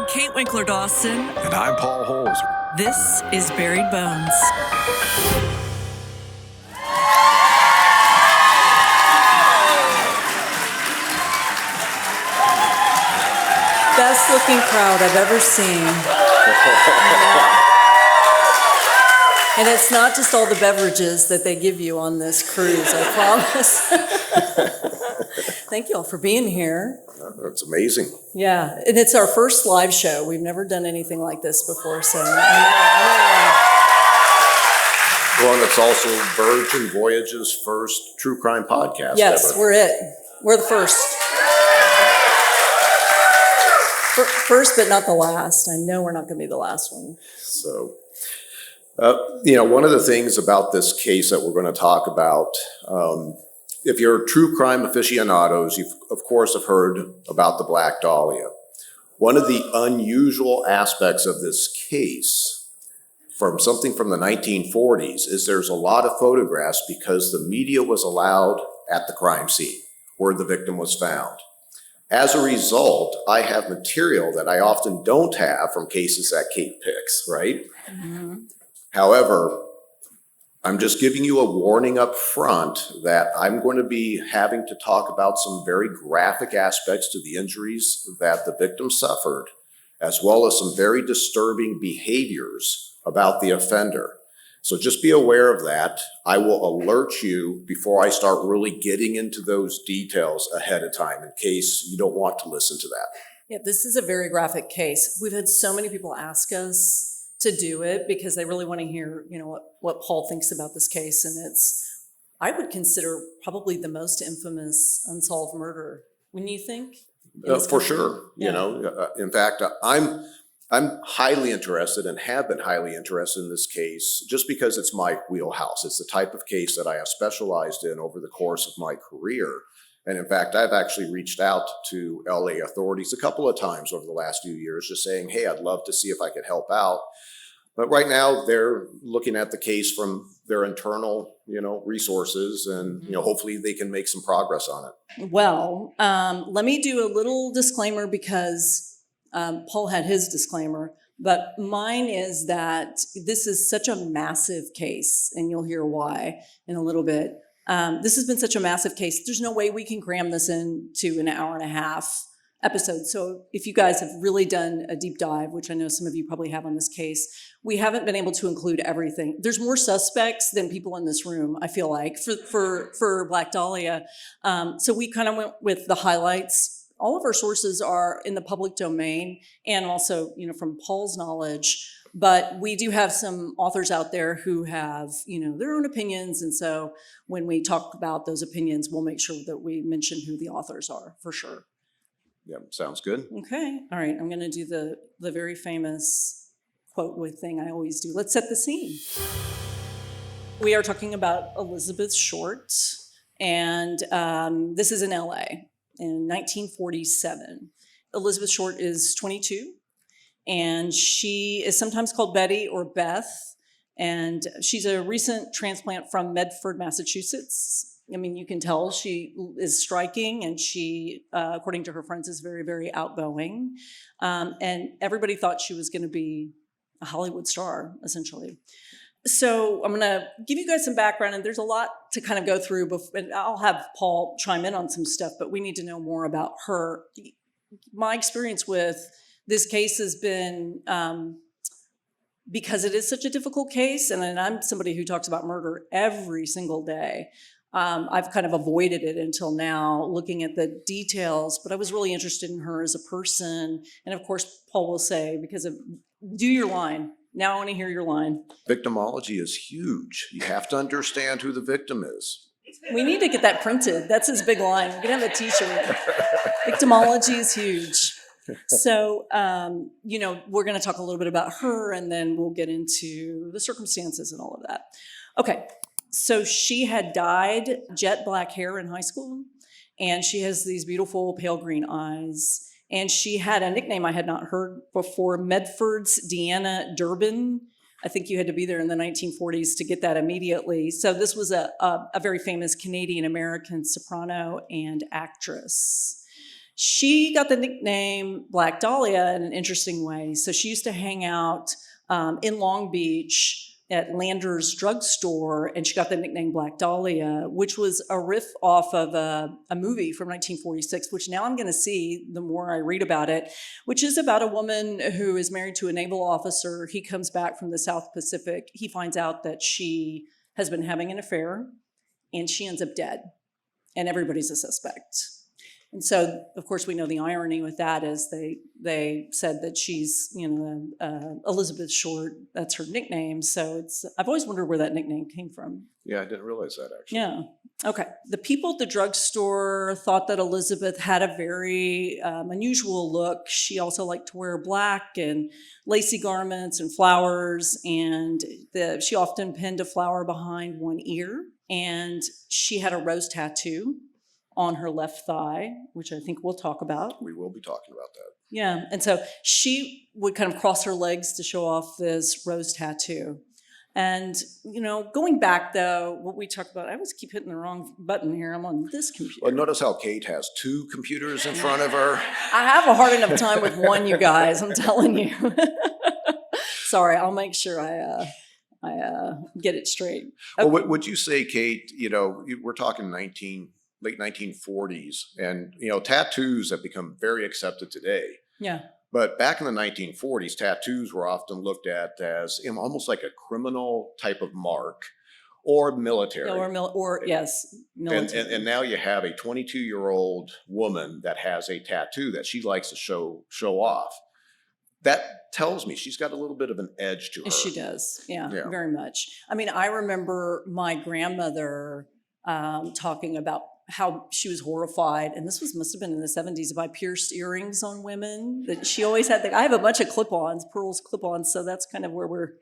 I'm Kate Winkler Dawson. And I'm Paul Holes. This is Buried Bones. Best looking crowd I've ever seen. And it's not just all the beverages that they give you on this cruise, I promise. Thank you all for being here. That's amazing. Yeah, and it's our first live show. We've never done anything like this before, so I know. Well, and it's also Virgin Voyage's first true crime podcast. Yes, ever. we're it. We're the first. First, but not the last. I know we're not going to be the last one. So, one of the things about this case that we're going to talk about, if you're true crime aficionados, you of course have heard about the Black Dahlia. One of the unusual aspects of this case, from something from the 1940s, is there's a lot of photographs because the media was allowed at the crime scene where the victim was found. As a result, I have material that I often don't have from cases that Kate picks, right? Mm-hmm. However, I'm just giving you a warning up front that I'm going to be having to talk about some very graphic aspects to the injuries that the victim suffered, as well as some very disturbing behaviors about the offender. So just be aware of that. I will alert you before I start really getting into those details ahead of time in case you don't want to listen to that. Yeah, this is a very graphic case. We've had so many people ask us to do it because they really want to hear, what Paul thinks about this case. And it's, I would consider probably the most infamous unsolved murder. Wouldn't you think? For sure. Yeah. In fact, I'm highly interested and have been highly interested in this case just because it's my wheelhouse. It's the type of case that I have specialized in over the course of my career. And in fact, I've actually reached out to LA authorities a couple of times over the last few years, just saying, hey, I'd love to see if I could help out. But right now they're looking at the case from their internal, resources, and, hopefully they can make some progress on it. Well, let me do a little disclaimer because Paul had his disclaimer, but mine is that this is such a massive case, and you'll hear why in a little bit. This has been such a massive case. There's no way we can cram this into an hour and a half episode. So if you guys have really done a deep dive, which I know some of you probably have on this case, we haven't been able to include everything. There's more suspects than people in this room, I feel like, for Black Dahlia. So we kind of went with the highlights. All of our sources are in the public domain and also, from Paul's knowledge. But we do have some authors out there who have, their own opinions. And so when we talk about those opinions, we'll make sure that we mention who the authors are for sure. Yeah, sounds good. Okay. All right. I'm going to do the very famous quote with thing I always do. Let's set the scene. We are talking about Elizabeth Short, and this is in LA in 1947. Elizabeth Short is 22. And she is sometimes called Betty or Beth, and she's a recent transplant from Medford, Massachusetts. I mean, you can tell she is striking, and she, according to her friends, is very, very outgoing. And everybody thought she was going to be a Hollywood star, essentially. So I'm going to give you guys some background, and there's a lot to kind of go through. And I'll have Paul chime in on some stuff, but we need to know more about her. My experience with this case has been, because it is such a difficult case, and I'm somebody who talks about murder every single day, I've kind of avoided it until now, looking at the details, but I was really interested in her as a person. And of course, Paul will say, do your line. Now I want to hear your line. Victimology is huge. You have to understand who the victim is. We need to get that printed. That's his big line. We're going to have a t-shirt. Victimology is huge. So, we're going to talk a little bit about her, and then we'll get into the circumstances and all of that. Okay, so she had dyed jet black hair in high school, and she has these beautiful pale green eyes, and she had a nickname I had not heard before, Medford's Deanna Durbin. I think you had to be there in the 1940s to get that immediately. So this was a very famous Canadian-American soprano and actress. She got the nickname Black Dahlia in an interesting way. So she used to hang out in Long Beach at Lander's drugstore, and she got the nickname Black Dahlia, which was a riff off of a movie from 1946, which now I'm going to see the more I read about it, which is about a woman who is married to a naval officer. He comes back from the South Pacific. He finds out that she has been having an affair, and she ends up dead, and everybody's a suspect. And so, of course, we know the irony with that is they said that she's, Elizabeth Short, that's her nickname. So I've always wondered where that nickname came from. Yeah, I didn't realize that, actually. Yeah. Okay. The people at the drugstore thought that Elizabeth had a very unusual look. She also liked to wear black and lacy garments and flowers, and she often pinned a flower behind one ear, and she had a rose tattoo on her left thigh, which I think we'll talk about. We will be talking about that. Yeah, and so she would kind of cross her legs to show off this rose tattoo. And, going back, though, what we talked about, I always keep hitting the wrong button here. I'm on this computer. Well, notice how Kate has two computers in front of her. I have a hard enough time with one, you guys, I'm telling you. Sorry, I'll make sure I get it straight. Okay. Well, would you say, Kate, we're talking late 1940s, and tattoos have become very accepted today. Yeah. But back in the 1940s, tattoos were often looked at as Mm-hmm. almost like a criminal type of mark, or military. Yes, military. And now you have a 22-year-old woman that has a tattoo that she likes to show off. That tells me she's got a little bit of an edge to her. She does, yeah, very much. I mean, I remember my grandmother talking about how she was horrified, and this must have been in the 70s, by pierced earrings on women. That she always had. I have a bunch of clip-ons, pearls clip-ons, so that's kind of where we're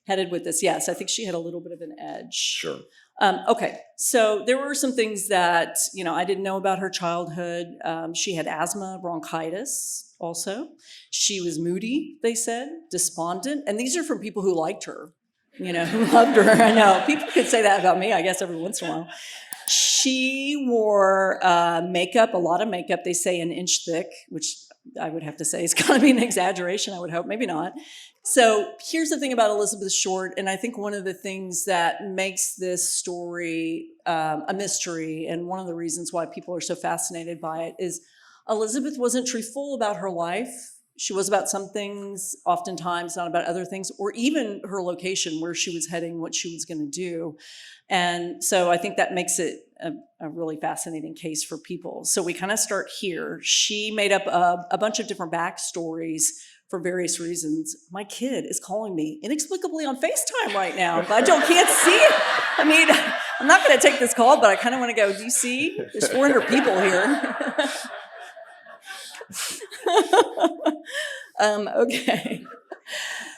headed with this. Yes, I think she had a little bit of an edge. Sure. Okay, so there were some things that I didn't know about her childhood. She had asthma, bronchitis. Also, she was moody. They said despondent, and these are from people who liked her. Who loved her. I know people could say that about me, I guess, every once in a while. She wore makeup, a lot of makeup, they say an inch thick, which I would have to say is going to be an exaggeration, I would hope, maybe not. So here's the thing about Elizabeth Short, and I think one of the things that makes this story a mystery, and one of the reasons why people are so fascinated by it, is Elizabeth wasn't truthful about her life. She was about some things, oftentimes not about other things, or even her location, where she was heading, what she was going to do. And so I think that makes it a really fascinating case for people. So we kind of start here. She made up a bunch of different backstories for various reasons. My kid is calling me inexplicably on FaceTime right now. Glad y'all can't see it. I mean, I'm not going to take this call, but I kind of want to go, do you see? There's 400 people here. Okay.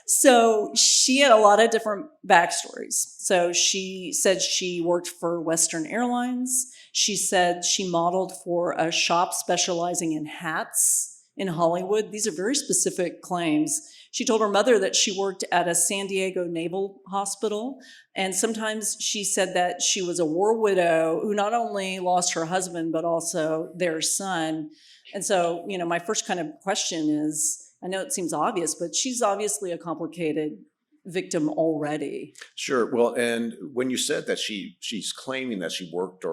So she had a lot of different backstories. So she said she worked for Western Airlines. She said she modeled for a shop specializing in hats in Hollywood. These are very specific claims. She told her mother that she worked at a San Diego Naval Hospital. And sometimes she said that she was a war widow who not only lost her husband, but also their son. And so, my first kind of question is, I know it seems obvious, but she's obviously a complicated victim already. Sure. Well, and when you said that she's claiming that she worked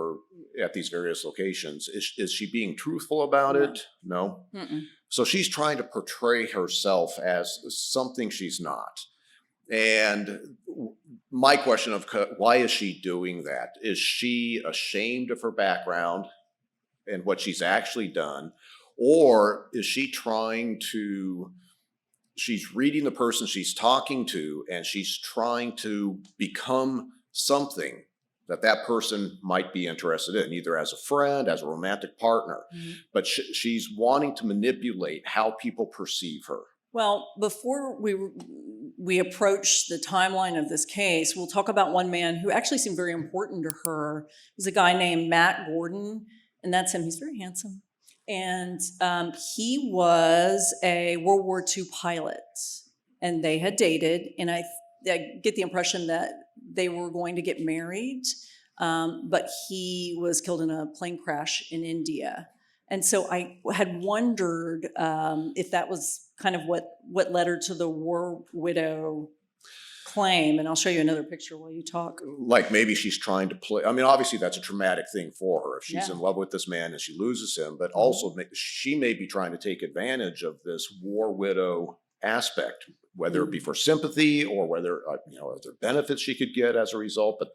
at these various locations, is she being truthful about it? No. Mm-mm. So she's trying to portray herself as something she's not. And my question of why is she doing that? Is she ashamed of her background and what she's actually done? Or is she she's reading the person she's talking to, and she's trying to become something that person might be interested in, either as a friend, as a romantic partner. Mm-hmm. But she's wanting to manipulate how people perceive her. Well, before we approach the timeline of this case, we'll talk about one man who actually seemed very important to her. He's a guy named Matt Gordon, and that's him. He's very handsome. And he was a World War II pilot, and they had dated, and I get the impression that they were going to get married, but he was killed in a plane crash in India. And so I had wondered if that was kind of what led her to the war widow claim. And I'll show you another picture while you talk. Like maybe she's trying to play. I mean, obviously that's a traumatic thing for her if she's Yeah. in love with this man and she loses him, but also she may be trying to take advantage of this war widow aspect, whether it be for sympathy or whether, are there benefits she could get as a result. But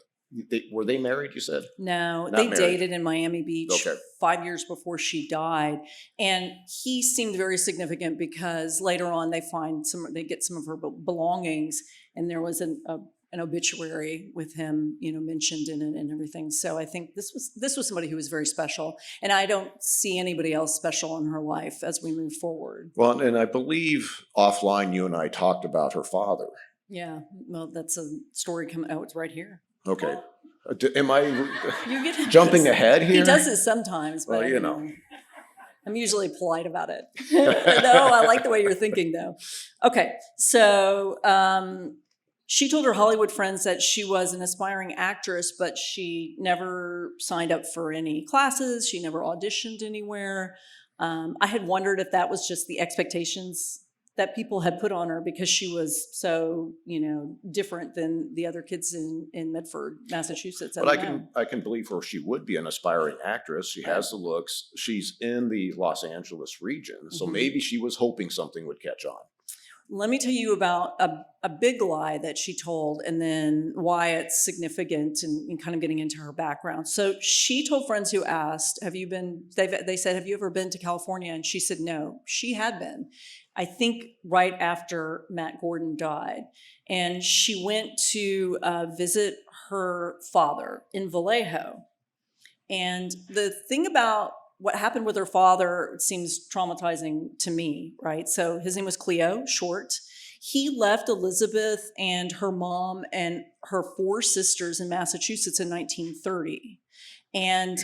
were they married, you said? No, Not they married. dated in Miami Beach Okay. 5 years before she died. And he seemed very significant because later on they get some of her belongings, and there was an obituary with him, mentioned in it and everything. So I think this was somebody who was very special. And I don't see anybody else special in her life as we move forward. Well, and I believe offline you and I talked about her father. Yeah, well, that's a story coming out. It's right here. Okay. Am I You get jumping ahead here? He does it sometimes, but Well, I'm usually polite about it. No, I like the way you're thinking, though. Okay, so she told her Hollywood friends that she was an aspiring actress, but she never signed up for any classes. She never auditioned anywhere. I had wondered if that was just the expectations that people had put on her because she was so, different than the other kids in Medford, Massachusetts. But I can believe her. She would be an aspiring actress. She has the looks. She's in the Los Angeles region. So maybe she was hoping something would catch on. Let me tell you about a big lie that she told and then why it's significant and kind of getting into her background. So she told friends who asked, they said, have you ever been to California? And she said, no, she had been. I think right after Matt Gordon died. And she went to visit her father in Vallejo. And the thing about what happened with her father seems traumatizing to me, right? So his name was Cleo, short. He left Elizabeth and her mom and her 4 sisters in Massachusetts in 1930. And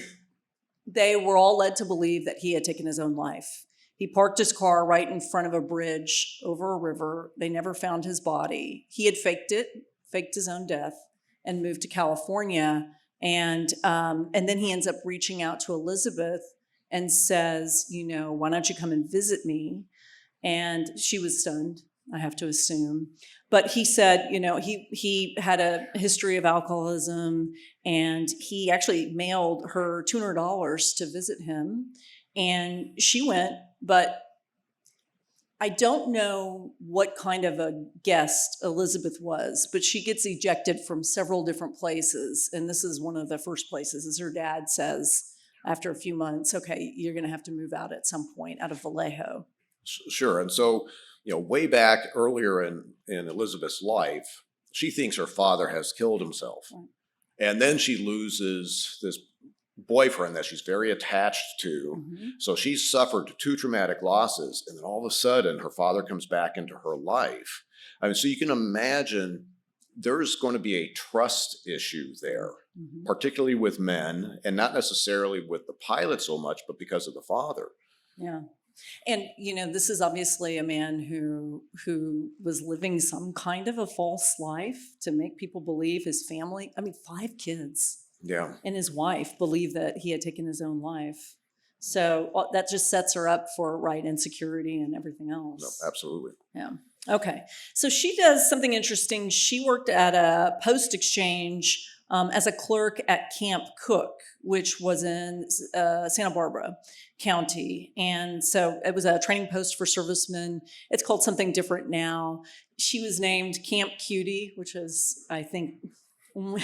they were all led to believe that he had taken his own life. He parked his car right in front of a bridge over a river. They never found his body. He had faked his own death, and moved to California. And then he ends up reaching out to Elizabeth and says, why don't you come and visit me? And she was stunned, I have to assume. But he said, he had a history of alcoholism, and he actually mailed her $200 to visit him. And she went, but I don't know what kind of a guest Elizabeth was, but she gets ejected from several different places. And this is one of the first places, as her dad says, after a few months, okay, you're going to have to move out at some point, out of Vallejo. Sure. And so, way back earlier in Elizabeth's life, she thinks her father has killed himself. Right. And then she loses this boyfriend that she's very attached to. So she's suffered 2 traumatic losses. And then all of a sudden, her father comes back into her life. I mean, so you can imagine there's going to be a trust issue there, particularly with men, and not necessarily with the pilot so much, but because of the father. Yeah. And, this is obviously a man who was living some kind of a false life to make people believe his family, 5 kids. Yeah. And his wife believed that he had taken his own life. So that just sets her up for insecurity and everything else. No, absolutely. Yeah. Okay. So she does something interesting. She worked at a post exchange as a clerk at Camp Cook, which was in Santa Barbara County. And so it was a training post for servicemen. It's called something different now. She was named Camp Cutie, which is, I think, when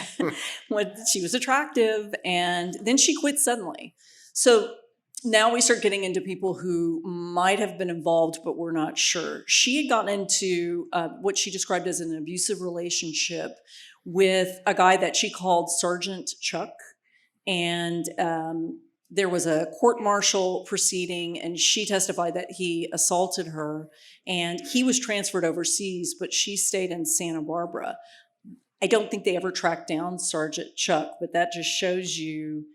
she was attractive, and then she quit suddenly. So now we start getting into people who might have been involved, but we're not sure. She had gotten into what she described as an abusive relationship with a guy that she called Sergeant Chuck. And there was a court-martial proceeding, and she testified that he assaulted her, and he was transferred overseas, but she stayed in Santa Barbara. I don't think they ever tracked down Sergeant Chuck, but that just shows you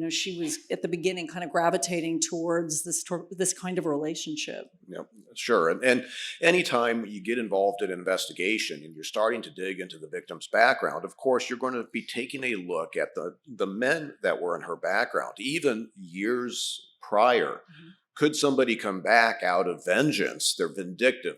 she was at the beginning kind of gravitating towards this kind of relationship. Yeah, sure. And anytime you get involved in an investigation and you're starting to dig into the victim's background, of course, you're going to be taking a look at the men that were in her background, even years prior. Mm-hmm. Could somebody come back out of vengeance? They're vindictive.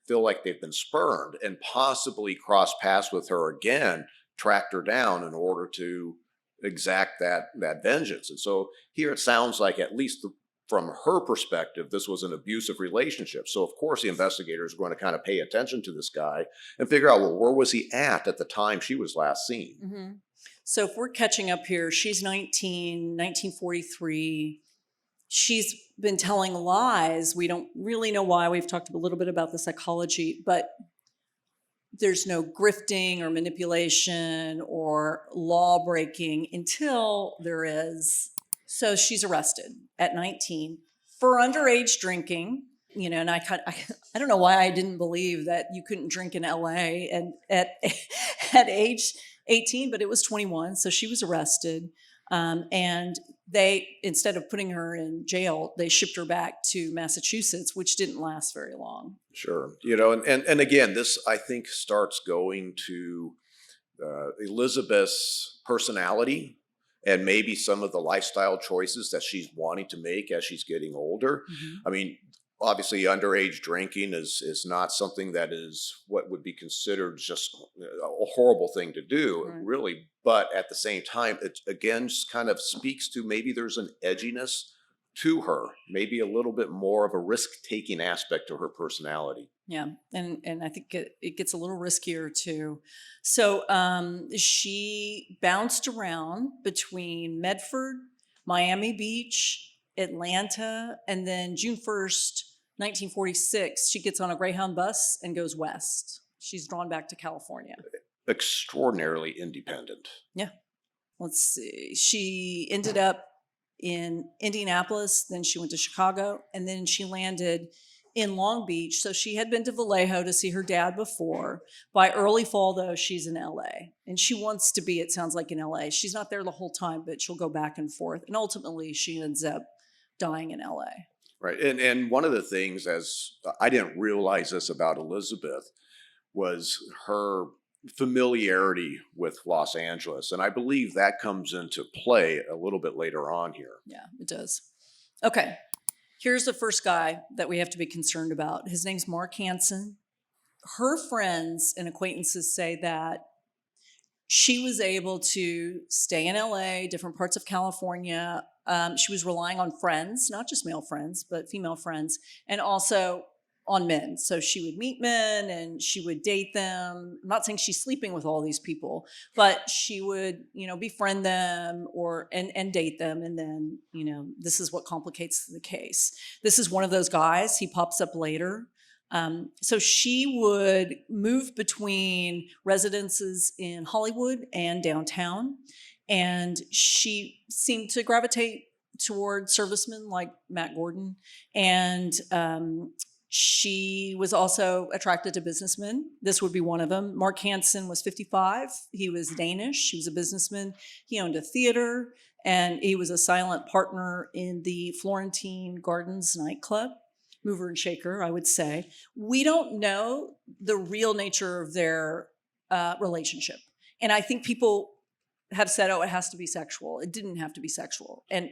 Feel like they've been spurned and possibly cross paths with her again, tracked her down in order to exact that vengeance. And so here it sounds like, at least from her perspective, this was an abusive relationship. So of course the investigators are going to kind of pay attention to this guy and figure out, well, where was he at the time she was last seen? Mm-hmm. So if we're catching up here, she's 1943. She's been telling lies. We don't really know why. We've talked a little bit about the psychology, but there's no grifting or manipulation or law breaking until there is. So she's arrested at 19 for underage drinking, and I don't know why I didn't believe that you couldn't drink in LA and at age 18, but it was 21. So she was arrested. And they, instead of putting her in jail, they shipped her back to Massachusetts, which didn't last very long. Sure. And again, this, I think, starts going to Elizabeth's personality and maybe some of the lifestyle choices that she's wanting to make as she's getting older. Mm-hmm. I mean, obviously underage drinking is not something that is what would be considered just a horrible thing to do, Right. really. But at the same time, it again just kind of speaks to maybe there's an edginess to her, maybe a little bit more of a risk-taking aspect to her personality. Yeah, and I think it gets a little riskier too. So she bounced around between Medford, Miami Beach, Atlanta, and then June 1st, 1946, she gets on a Greyhound bus and goes west. She's drawn back to California. Extraordinarily independent. Yeah. Let's see. She ended up in Indianapolis, then she went to Chicago, and then she landed in Long Beach. So she had been to Vallejo to see her dad before. By early fall, though, she's in LA. And she wants to be, it sounds like, in LA. She's not there the whole time, but she'll go back and forth. And ultimately, she ends up dying in LA. Right. And one of the things, as I didn't realize this about Elizabeth, was her familiarity with Los Angeles. And I believe that comes into play a little bit later on here. Yeah, it does. Okay. Here's the first guy that we have to be concerned about. His name's Mark Hansen. Her friends and acquaintances say that she was able to stay in LA, different parts of California. She was relying on friends, not just male friends, but female friends, and also on men. So she would meet men and she would date them. I'm not saying she's sleeping with all these people, but she would, befriend them and date them. And then, this is what complicates the case. This is one of those guys. He pops up later. So she would move between residences in Hollywood and downtown. And she seemed to gravitate toward servicemen like Matt Gordon. And she was also attracted to businessmen. This would be one of them. Mark Hansen was 55. He was Danish. He was a businessman. He owned a theater, and he was a silent partner in the Florentine Gardens nightclub. Mover and shaker, I would say. We don't know the real nature of their relationship. And I think people have said, it has to be sexual. It didn't have to be sexual. And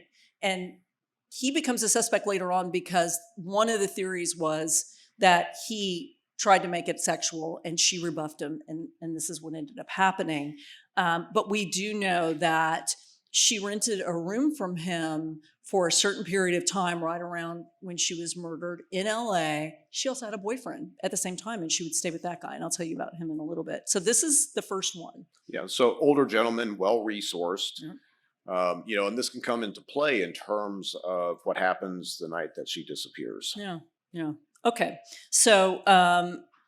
he becomes a suspect later on because one of the theories was that he tried to make it sexual and she rebuffed him. And this is what ended up happening. But we do know that she rented a room from him for a certain period of time right around when she was murdered in LA. She also had a boyfriend at the same time, and she would stay with that guy. And I'll tell you about him in a little bit. So this is the first one. Yeah, so older gentleman, well-resourced. Yeah. And this can come into play in terms of what happens the night that she disappears. Yeah. Okay. So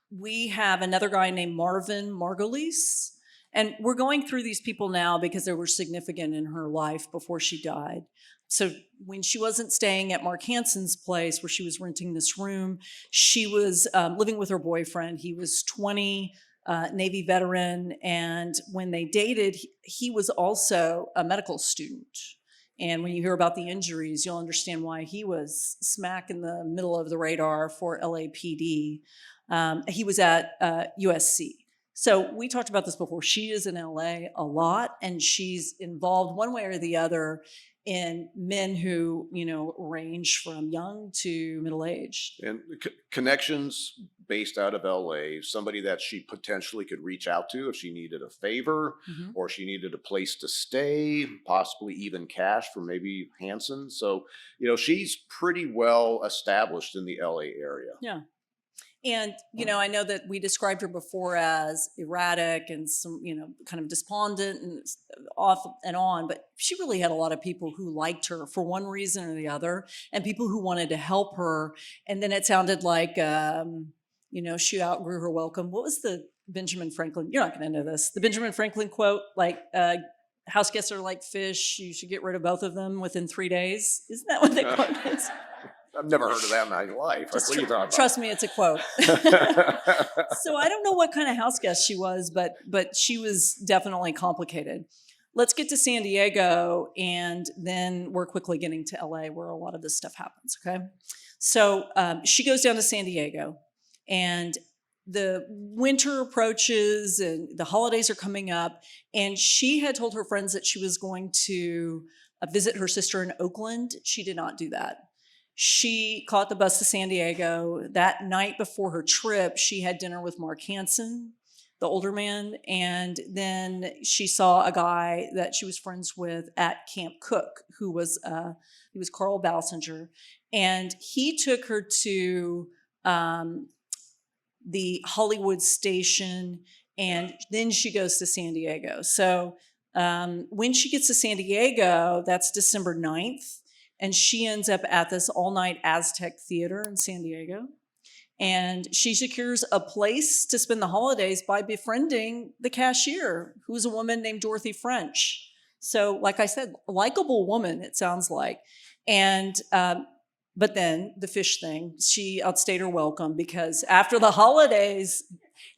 we have another guy named Marvin Margoliss. And we're going through these people now because they were significant in her life before she died. So when she wasn't staying at Mark Hansen's place where she was renting this room, she was living with her boyfriend. He was 20, Navy veteran. And when they dated, he was also a medical student. And when you hear about the injuries, you'll understand why he was smack in the middle of the radar for LAPD. He was at USC. So we talked about this before. She is in LA a lot, and she's involved one way or the other in men who, range from young to middle aged. And connections based out of LA, somebody that she potentially could reach out to if she needed a favor or she needed a place to stay, possibly even cash for maybe Hansen. So, she's pretty well established in the LA area. Yeah. And, I know that we described her before as erratic and some, kind of despondent and off and on, but she really had a lot of people who liked her for one reason or the other, and people who wanted to help her. And then it sounded like, she outgrew her welcome. What was the Benjamin Franklin? You're not going to know this. The Benjamin Franklin quote, like, house guests are like fish. You should get rid of both of them within 3 days. Isn't that what the quote is? I've never heard of that in my life. What are you talking about? Trust me, it's a quote. So I don't know what kind of house guest she was, but she was definitely complicated. Let's get to San Diego, and then we're quickly getting to LA where a lot of this stuff happens, okay? So she goes down to San Diego, and the winter approaches and the holidays are coming up, and she had told her friends that she was going to visit her sister in Oakland. She did not do that. She caught the bus to San Diego. That night before her trip, she had dinner with Mark Hansen, the older man, and then she saw a guy that she was friends with at Camp Cook, who was he was Carl Balsinger, and he took her to the Hollywood station, and then she goes to San Diego. So when she gets to San Diego, that's December 9th. And she ends up at this all-night Aztec theater in San Diego. And she secures a place to spend the holidays by befriending the cashier, who's a woman named Dorothy French. So, like I said, likable woman, it sounds like. And but then the fish thing, she outstayed her welcome, because after the holidays,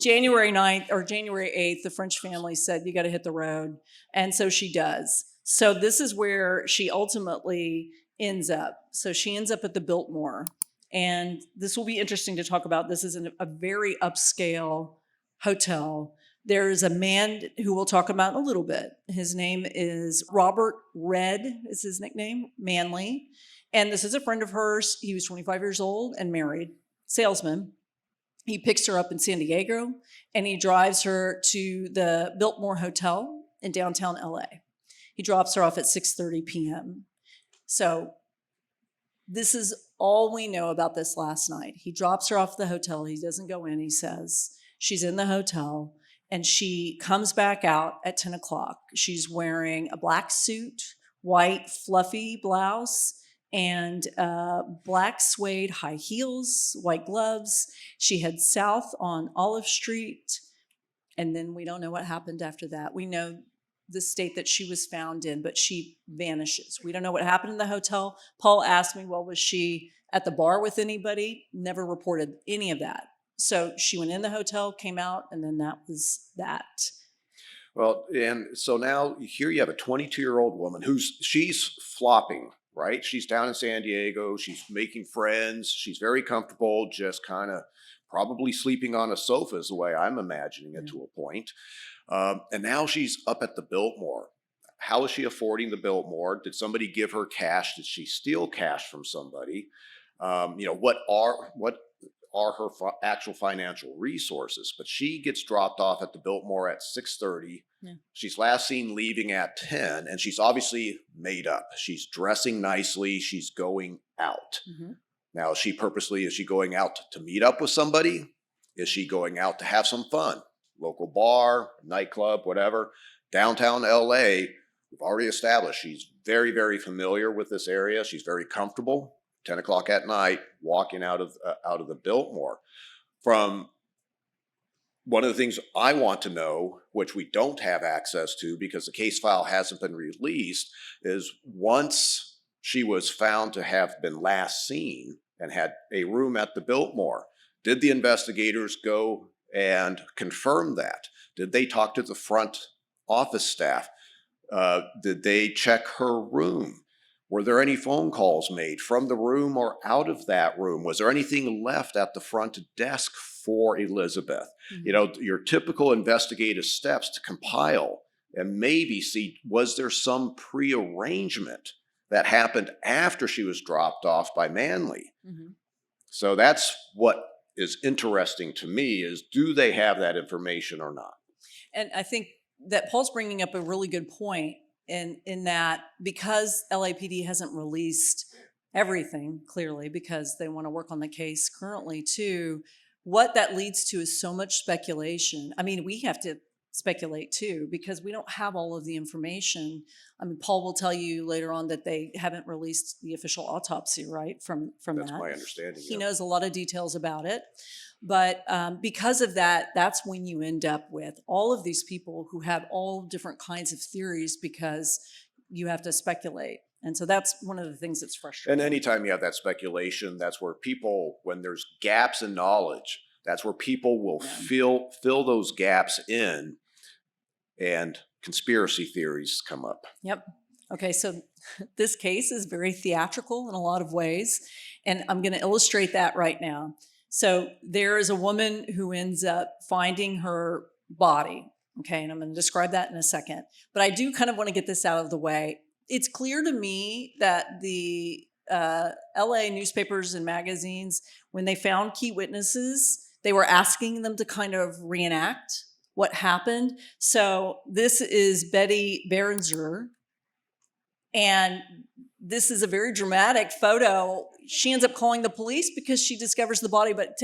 January 9th or January 8th, the French family said, you got to hit the road. And so she does. So this is where she ultimately ends up. So she ends up at the Biltmore. And this will be interesting to talk about. This is a very upscale hotel. There's a man who we'll talk about in a little bit. His name is Robert Red, is his nickname, Manley. And this is a friend of hers. He was 25 years old and married, salesman. He picks her up in San Diego, and he drives her to the Biltmore Hotel in downtown LA. He drops her off at 6:30 p.m. So this is all we know about this last night. He drops her off at the hotel. He doesn't go in. He says she's in the hotel, and she comes back out at 10 o'clock. She's wearing a black suit, white fluffy blouse, and black suede high heels, white gloves. She heads south on Olive Street, and then we don't know what happened after that. We know the state that she was found in, but she vanishes. We don't know what happened in the hotel. Paul asked me, well, was she at the bar with anybody? Never reported any of that. So she went in the hotel, came out, and then that was that. Well, and so now here you have a 22-year-old woman she's flopping, right? She's down in San Diego. She's making friends. She's very comfortable, just kind of probably sleeping on a sofa is the way I'm imagining it to a point. And now she's up at the Biltmore. How is she affording the Biltmore? Did somebody give her cash? Did she steal cash from somebody? What are her actual financial resources? But she gets dropped off at the Biltmore at 6:30. Yeah. She's last seen leaving at 10, and she's obviously made up. She's dressing nicely. She's going out. Mm-hmm. Now, is she going out to meet up with somebody? Is she going out to have some fun? Local bar, nightclub, whatever. Downtown LA, we've already established she's very, very familiar with this area. She's very comfortable. 10 o'clock at night, walking out of the Biltmore. From one of the things I want to know, which we don't have access to because the case file hasn't been released, is once she was found to have been last seen and had a room at the Biltmore, did the investigators go and confirm that? Did they talk to the front office staff? Did they check her room? Were there any phone calls made from the room or out of that room? Was there anything left at the front desk for Elizabeth? You know, your typical investigative steps to compile and maybe see, was there some prearrangement that happened after she was dropped off by Manley? So that's what is interesting to me, is do they have that information or not? And I think that Paul's bringing up a really good point in that, because LAPD hasn't released everything, clearly, because they want to work on the case currently too, what that leads to is so much speculation. I mean, we have to speculate too, because we don't have all of the information. I mean, Paul will tell you later on that they haven't released the official autopsy, right, from That's that. my understanding. He knows a lot of details about it. But because of that, that's when you end up with all of these people who have all different kinds of theories, because you have to speculate. And so that's one of the things that's frustrating. And anytime you have that speculation, that's where people, when there's gaps in knowledge, that's where people will fill those gaps in, and conspiracy theories come up. Yep. Okay, so this case is very theatrical in a lot of ways, and I'm going to illustrate that right now. So there is a woman who ends up finding her body, okay, and I'm going to describe that in a second. But I do kind of want to get this out of the way. It's clear to me that the LA newspapers and magazines, when they found key witnesses, they were asking them to kind of reenact what happened. So this is Betty Berenzer, and this is a very dramatic photo. She ends up calling the police because she discovers the body. But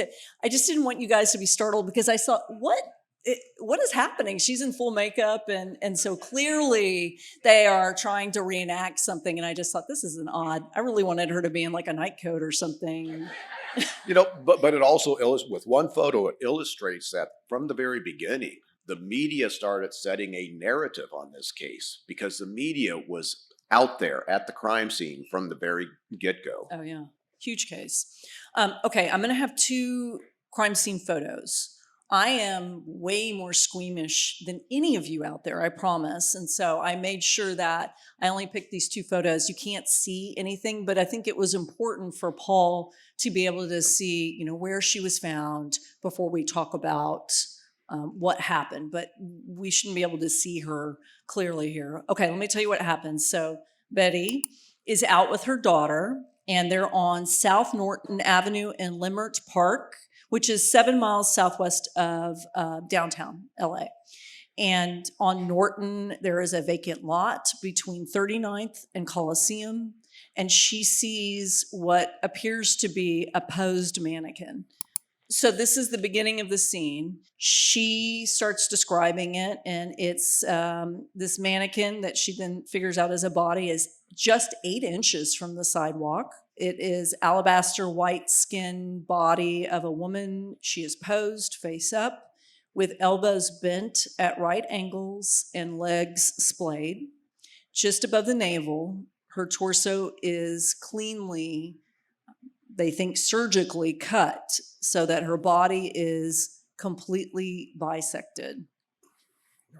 I just didn't want you guys to be startled, because I saw, what is happening? She's in full makeup, and so clearly they are trying to reenact something. And I just thought, this is an odd. I really wanted her to be in like a nightcoat or something. You know, but it also with one photo, it illustrates that from the very beginning, the media started setting a narrative on this case, because the media was out there at the crime scene from the very get-go. Oh yeah, huge case. Okay, I'm gonna have two crime scene photos. I am way more squeamish than any of you out there, I promise. And so I made sure that I only picked these two photos. You can't see anything, but I think it was important for Paul to be able to see, you know, where she was found before we talk about what happened. But we shouldn't be able to see her clearly here. Okay, let me tell you what happened. So Betty is out with her daughter, and they're on South Norton Avenue in Limert Park, which is 7 miles southwest of downtown LA. And on Norton, there is a vacant lot between 39th and Coliseum, and she sees what appears to be a posed mannequin. So this is the beginning of the scene. She starts describing it, and it's this mannequin that she then figures out as a body is just 8 inches from the sidewalk. It is alabaster white skin body of a woman. She is posed face up with elbows bent at right angles and legs splayed. Just above the navel, her torso is cleanly, they think surgically cut, so that her body is completely bisected.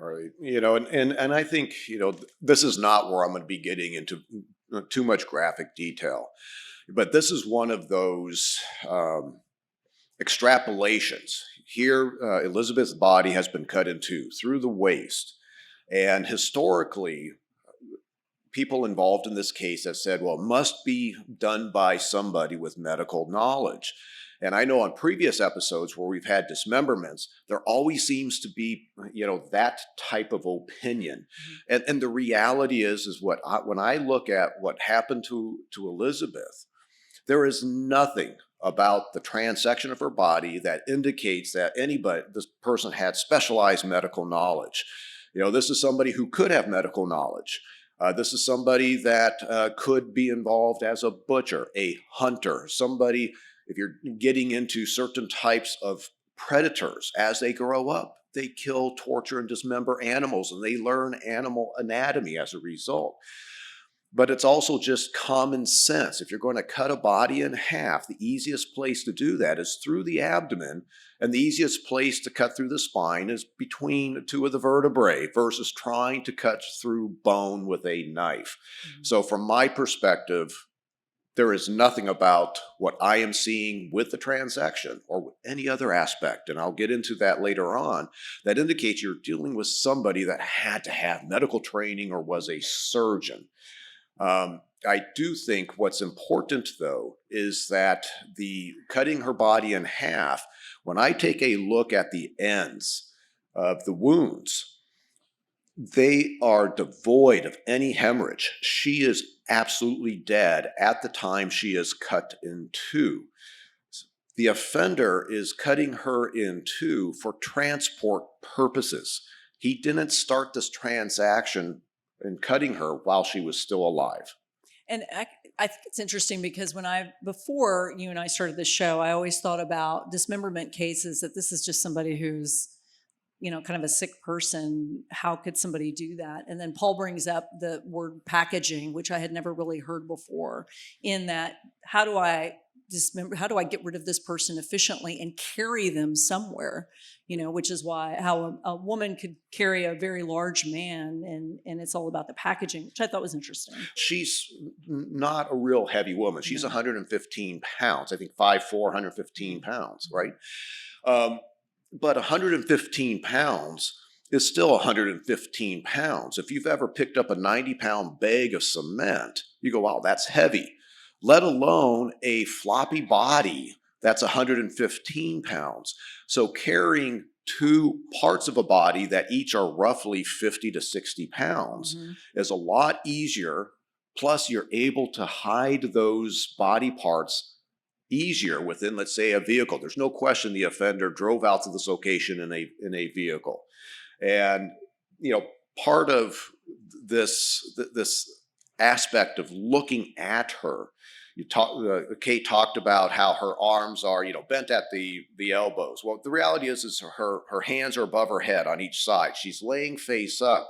All right. You know, and I think, you know, this is not where I'm going to be getting into too much graphic detail, but this is one of those extrapolations. Here, Elizabeth's body has been cut in two through the waist, and historically, people involved in this case have said, well, it must be done by somebody with medical knowledge. And I know on previous episodes where we've had dismemberments, there always seems to be, you know, that type of opinion. And the reality is when I look at what happened to Elizabeth, there is nothing about the transection of her body that indicates that this person had specialized medical knowledge. You know, this is somebody who could have medical knowledge. This is somebody that could be involved as a butcher, a hunter, somebody, if you're getting into certain types of predators as they grow up, they kill, torture, and dismember animals, and they learn animal anatomy as a result. But it's also just common sense. If you're going to cut a body in half, the easiest place to do that is through the abdomen, and the easiest place to cut through the spine is between two of the vertebrae versus trying to cut through bone with a knife. So from my perspective, there is nothing about what I am seeing with the transaction or with any other aspect, and I'll get into that later on, that indicates you're dealing with somebody that had to have medical training or was a surgeon. I do think what's important, though, is that the cutting her body in half, when I take a look at the ends of the wounds, they are devoid of any hemorrhage. She is absolutely dead at the time she is cut in two. The offender is cutting her in two for transport purposes. He didn't start this transaction in cutting her while she was still alive. And I think it's interesting because before you and I started this show, I always thought about dismemberment cases that this is just somebody who's, kind of a sick person. How could somebody do that? And then Paul brings up the word packaging, which I had never really heard before, in that how do I get rid of this person efficiently and carry them somewhere, which is how a woman could carry a very large man, and it's all about the packaging, which I thought was interesting. She's not a real heavy woman. She's 115 pounds, I think 5'4", 115 pounds, right? But 115 pounds is still 115 pounds. If you've ever picked up a 90-pound bag of cement, you go, wow, that's heavy. Let alone a floppy body that's 115 pounds. So carrying two parts of a body that each are roughly 50 to 60 pounds is a lot easier. Plus, you're able to hide those body parts easier within, let's say, a vehicle. There's no question the offender drove out to this location in a vehicle. And, part of this aspect of looking at her, Kate talked about how her arms are, bent at the elbows. Well, the reality is her hands are above her head on each side. She's laying face up.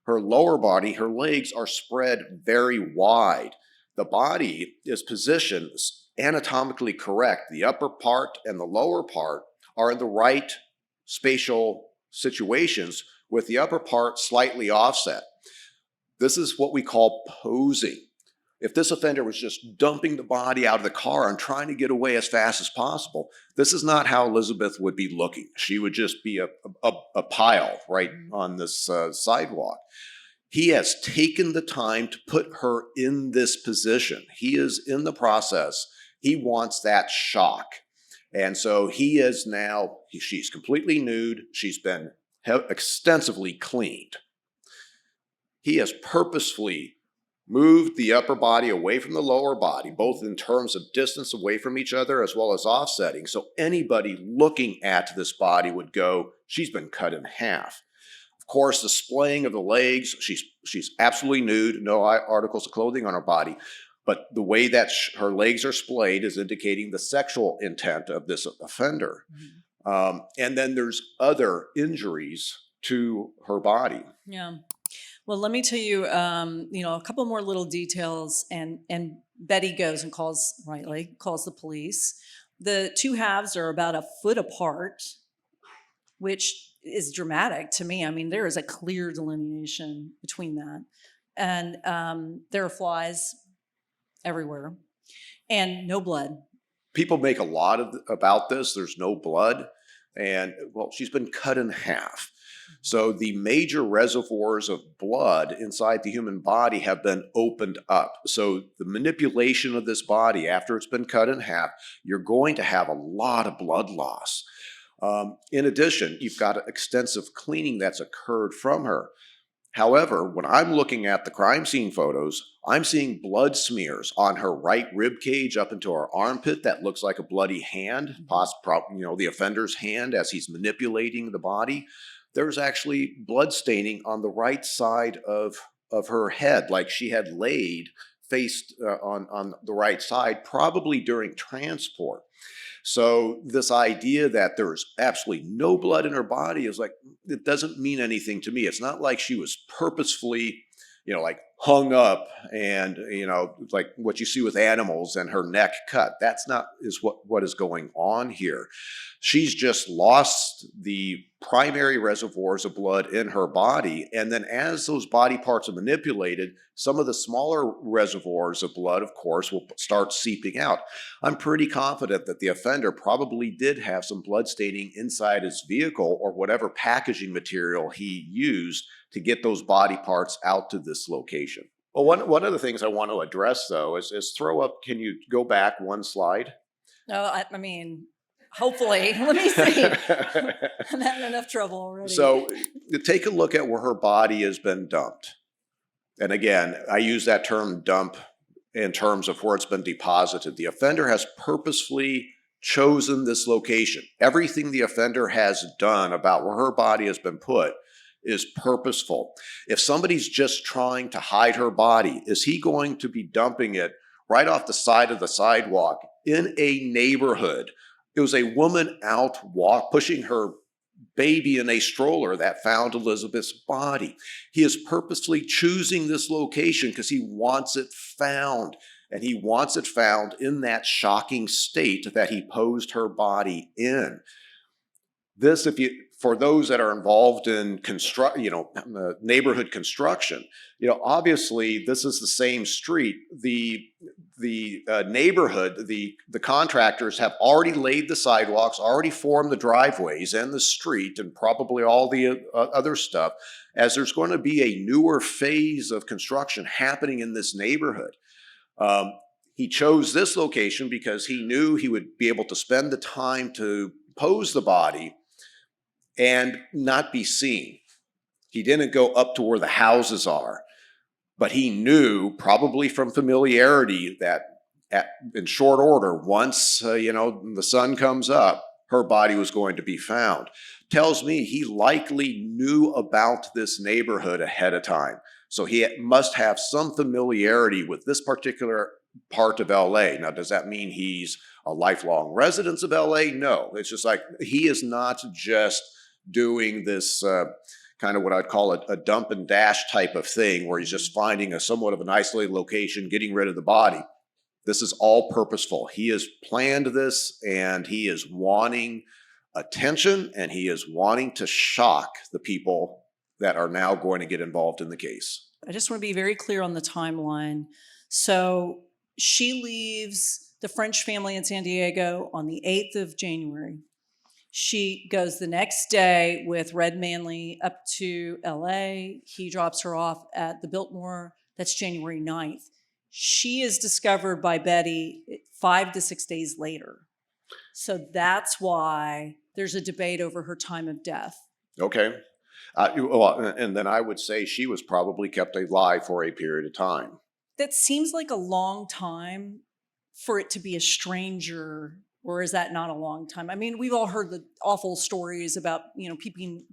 Her lower body, her legs are spread very wide. The body is positioned anatomically correct. The upper part and the lower part are in the right spatial situations, with the upper part slightly offset. This is what we call posing. If this offender was just dumping the body out of the car and trying to get away as fast as possible, this is not how Elizabeth would be looking. She would just be a pile right on this sidewalk. He has taken the time to put her in this position. He is in the process. He wants that shock. And so he is now, she's completely nude. She's been extensively cleaned. He has purposefully moved the upper body away from the lower body, both in terms of distance away from each other as well as offsetting. So anybody looking at this body would go, she's been cut in half. Of course, the splaying of the legs, she's absolutely nude, no articles of clothing on her body. But the way that her legs are splayed is indicating the sexual intent of this offender. And then there's other injuries to her body. Yeah. Well, let me tell you, a couple more little details, and Betty goes and calls the police. The two halves are about a foot apart, which is dramatic to me. I mean, there is a clear delineation between that. And there are flies everywhere and no blood. People make a lot about this. There's no blood. And, well, she's been cut in half. So the major reservoirs of blood inside the human body have been opened up. So the manipulation of this body after it's been cut in half, you're going to have a lot of blood loss. In addition, you've got extensive cleaning that's occurred from her. However, when I'm looking at the crime scene photos, I'm seeing blood smears on her right rib cage up into her armpit that looks like a bloody hand, the offender's hand as he's manipulating the body. There's actually blood staining on the right side of her head, like she had laid faced on the right side, probably during transport. So this idea that there's absolutely no blood in her body is like, it doesn't mean anything to me. It's not like she was purposefully, hung up and, like what you see with animals and her neck cut. That's not what is going on here. She's just lost the primary reservoirs of blood in her body. And then as those body parts are manipulated, some of the smaller reservoirs of blood, of course, will start seeping out. I'm pretty confident that the offender probably did have some blood staining inside his vehicle or whatever packaging material he used to get those body parts out to this location. Well, one of the things I want to address, though, is throw up. Can you go back one slide? No, I mean, hopefully. Let me see. I'm having enough trouble already. So take a look at where her body has been dumped. And again, I use that term dump in terms of where it's been deposited. The offender has purposefully chosen this location. Everything the offender has done about where her body has been put is purposeful. If somebody's just trying to hide her body, is he going to be dumping it right off the side of the sidewalk in a neighborhood? It was a woman out pushing her baby in a stroller that found Elizabeth's body. He is purposely choosing this location because he wants it found. And he wants it found in that shocking state that he posed her body in. This, for those that are involved in neighborhood construction, obviously this is the same street. The neighborhood, the contractors have already laid the sidewalks, already formed the driveways and the street, and probably all the other stuff, as there's going to be a newer phase of construction happening in this neighborhood. He chose this location because he knew he would be able to spend the time to pose the body and not be seen. He didn't go up to where the houses are, but he knew, probably from familiarity, that in short order, once the sun comes up, her body was going to be found. Tells me he likely knew about this neighborhood ahead of time. So he must have some familiarity with this particular part of LA. Now, does that mean he's a lifelong resident of LA? No, it's just like he is not just doing this kind of what I'd call a dump and dash type of thing where he's just finding a somewhat of an isolated location, getting rid of the body. This is all purposeful. He has planned this and he is wanting attention and he is wanting to shock the people that are now going to get involved in the case. I just want to be very clear on the timeline. So she leaves the French family in San Diego on the 8th of January. She goes the next day with Red Manley up to LA. He drops her off at the Biltmore. That's January 9th. She is discovered by Betty 5 to 6 days later. So that's why there's a debate over her time of death. Okay. And then I would say she was probably kept alive for a period of time. That seems like a long time for it to be a stranger. Or is that not a long time? I mean, we've all heard the awful stories about,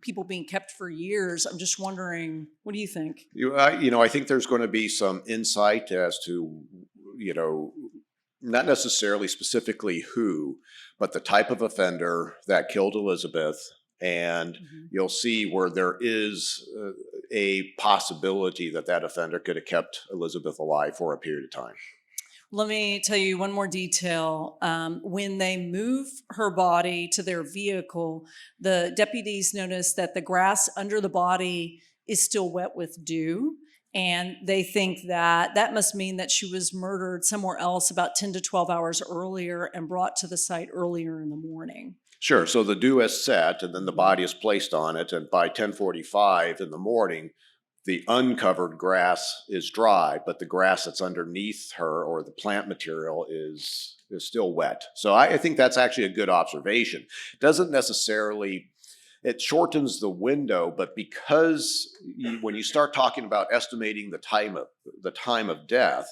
people being kept for years. I'm just wondering, what do you think? I think there's going to be some insight as to, not necessarily specifically who, but the type of offender that killed Elizabeth. And you'll see where there is a possibility that offender could have kept Elizabeth alive for a period of time. Let me tell you one more detail. When they move her body to their vehicle, the deputies notice that the grass under the body is still wet with dew. And they think that must mean that she was murdered somewhere else about 10 to 12 hours earlier and brought to the site earlier in the morning. Sure. So the dew is set and then the body is placed on it. And by 10:45 in the morning, the uncovered grass is dry, but the grass that's underneath her or the plant material is still wet. So I think that's actually a good observation. It doesn't necessarily, it shortens the window, but because when you start talking about estimating the time of death,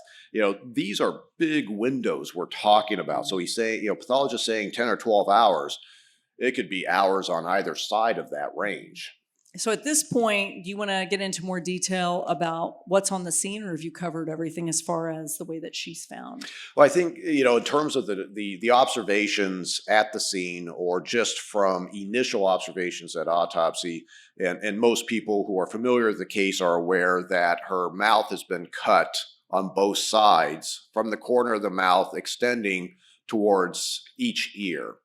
these are big windows we're talking about. So he's saying, pathologist saying 10 or 12 hours, it could be hours on either side of that range. So at this point, do you want to get into more detail about what's on the scene, or have you covered everything as far as the way that she's found? Well, I think, in terms of the observations at the scene, or just from initial observations at autopsy, and most people who are familiar with the case are aware that her mouth has been cut on both sides, from the corner of the mouth extending towards each ear.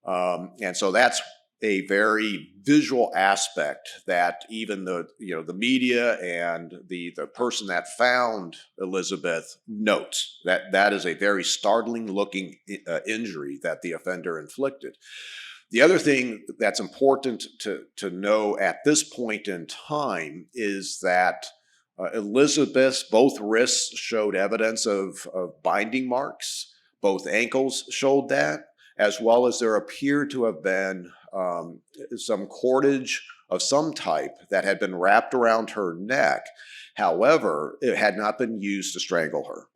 And so that's a very visual aspect that even the media and the person that found Elizabeth notes. That is a very startling looking injury that the offender inflicted. The other thing that's important to know at this point in time is that Elizabeth's both wrists showed evidence of binding marks. Both ankles showed that, as well as there appeared to have been some cordage of some type that had been wrapped around her neck. However, it had not been used to strangle her.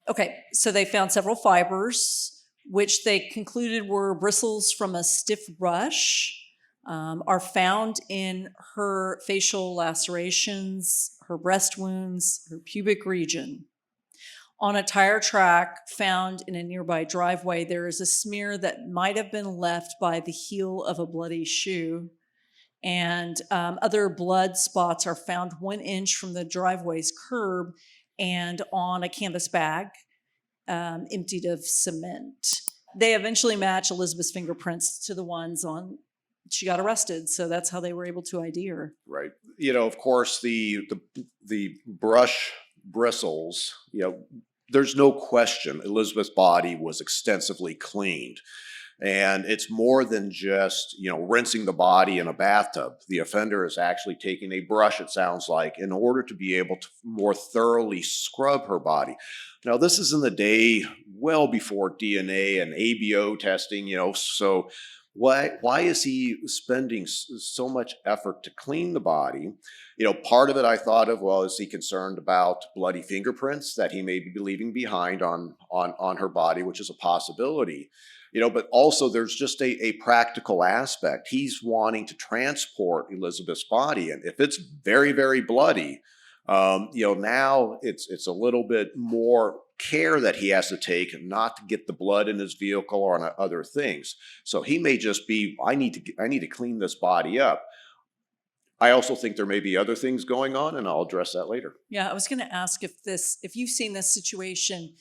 Okay, so they found several fibers, which they concluded were bristles from a stiff brush, are found in her facial lacerations, her breast wounds, her pubic region. On a tire track found in a nearby driveway, there is a smear that might have been left by the heel of a bloody shoe. And other blood spots are found 1 inch from the driveway's curb and on a canvas bag emptied of cement. They eventually match Elizabeth's fingerprints to the ones on she got arrested, so that's how they were able to ID her. Right. Of course, the brush bristles, there's no question Elizabeth's body was extensively cleaned. And it's more than just, rinsing the body in a bathtub. The offender is actually taking a brush, it sounds like, in order to be able to more thoroughly scrub her body. Now, this is in the day well before DNA and ABO testing, so why is he spending so much effort to clean the body? Part of it I thought of, well, is he concerned about bloody fingerprints that he may be leaving behind on her body, which is a possibility. But also there's just a practical aspect. He's wanting to transport Elizabeth's body, and if it's very, very bloody, now it's a little bit more care that he has to take not to get the blood in his vehicle or on other things. So he may just be, I need to clean this body up. I also think there may be other things going on, and I'll address that later. Yeah, I was going to ask if you've seen this situation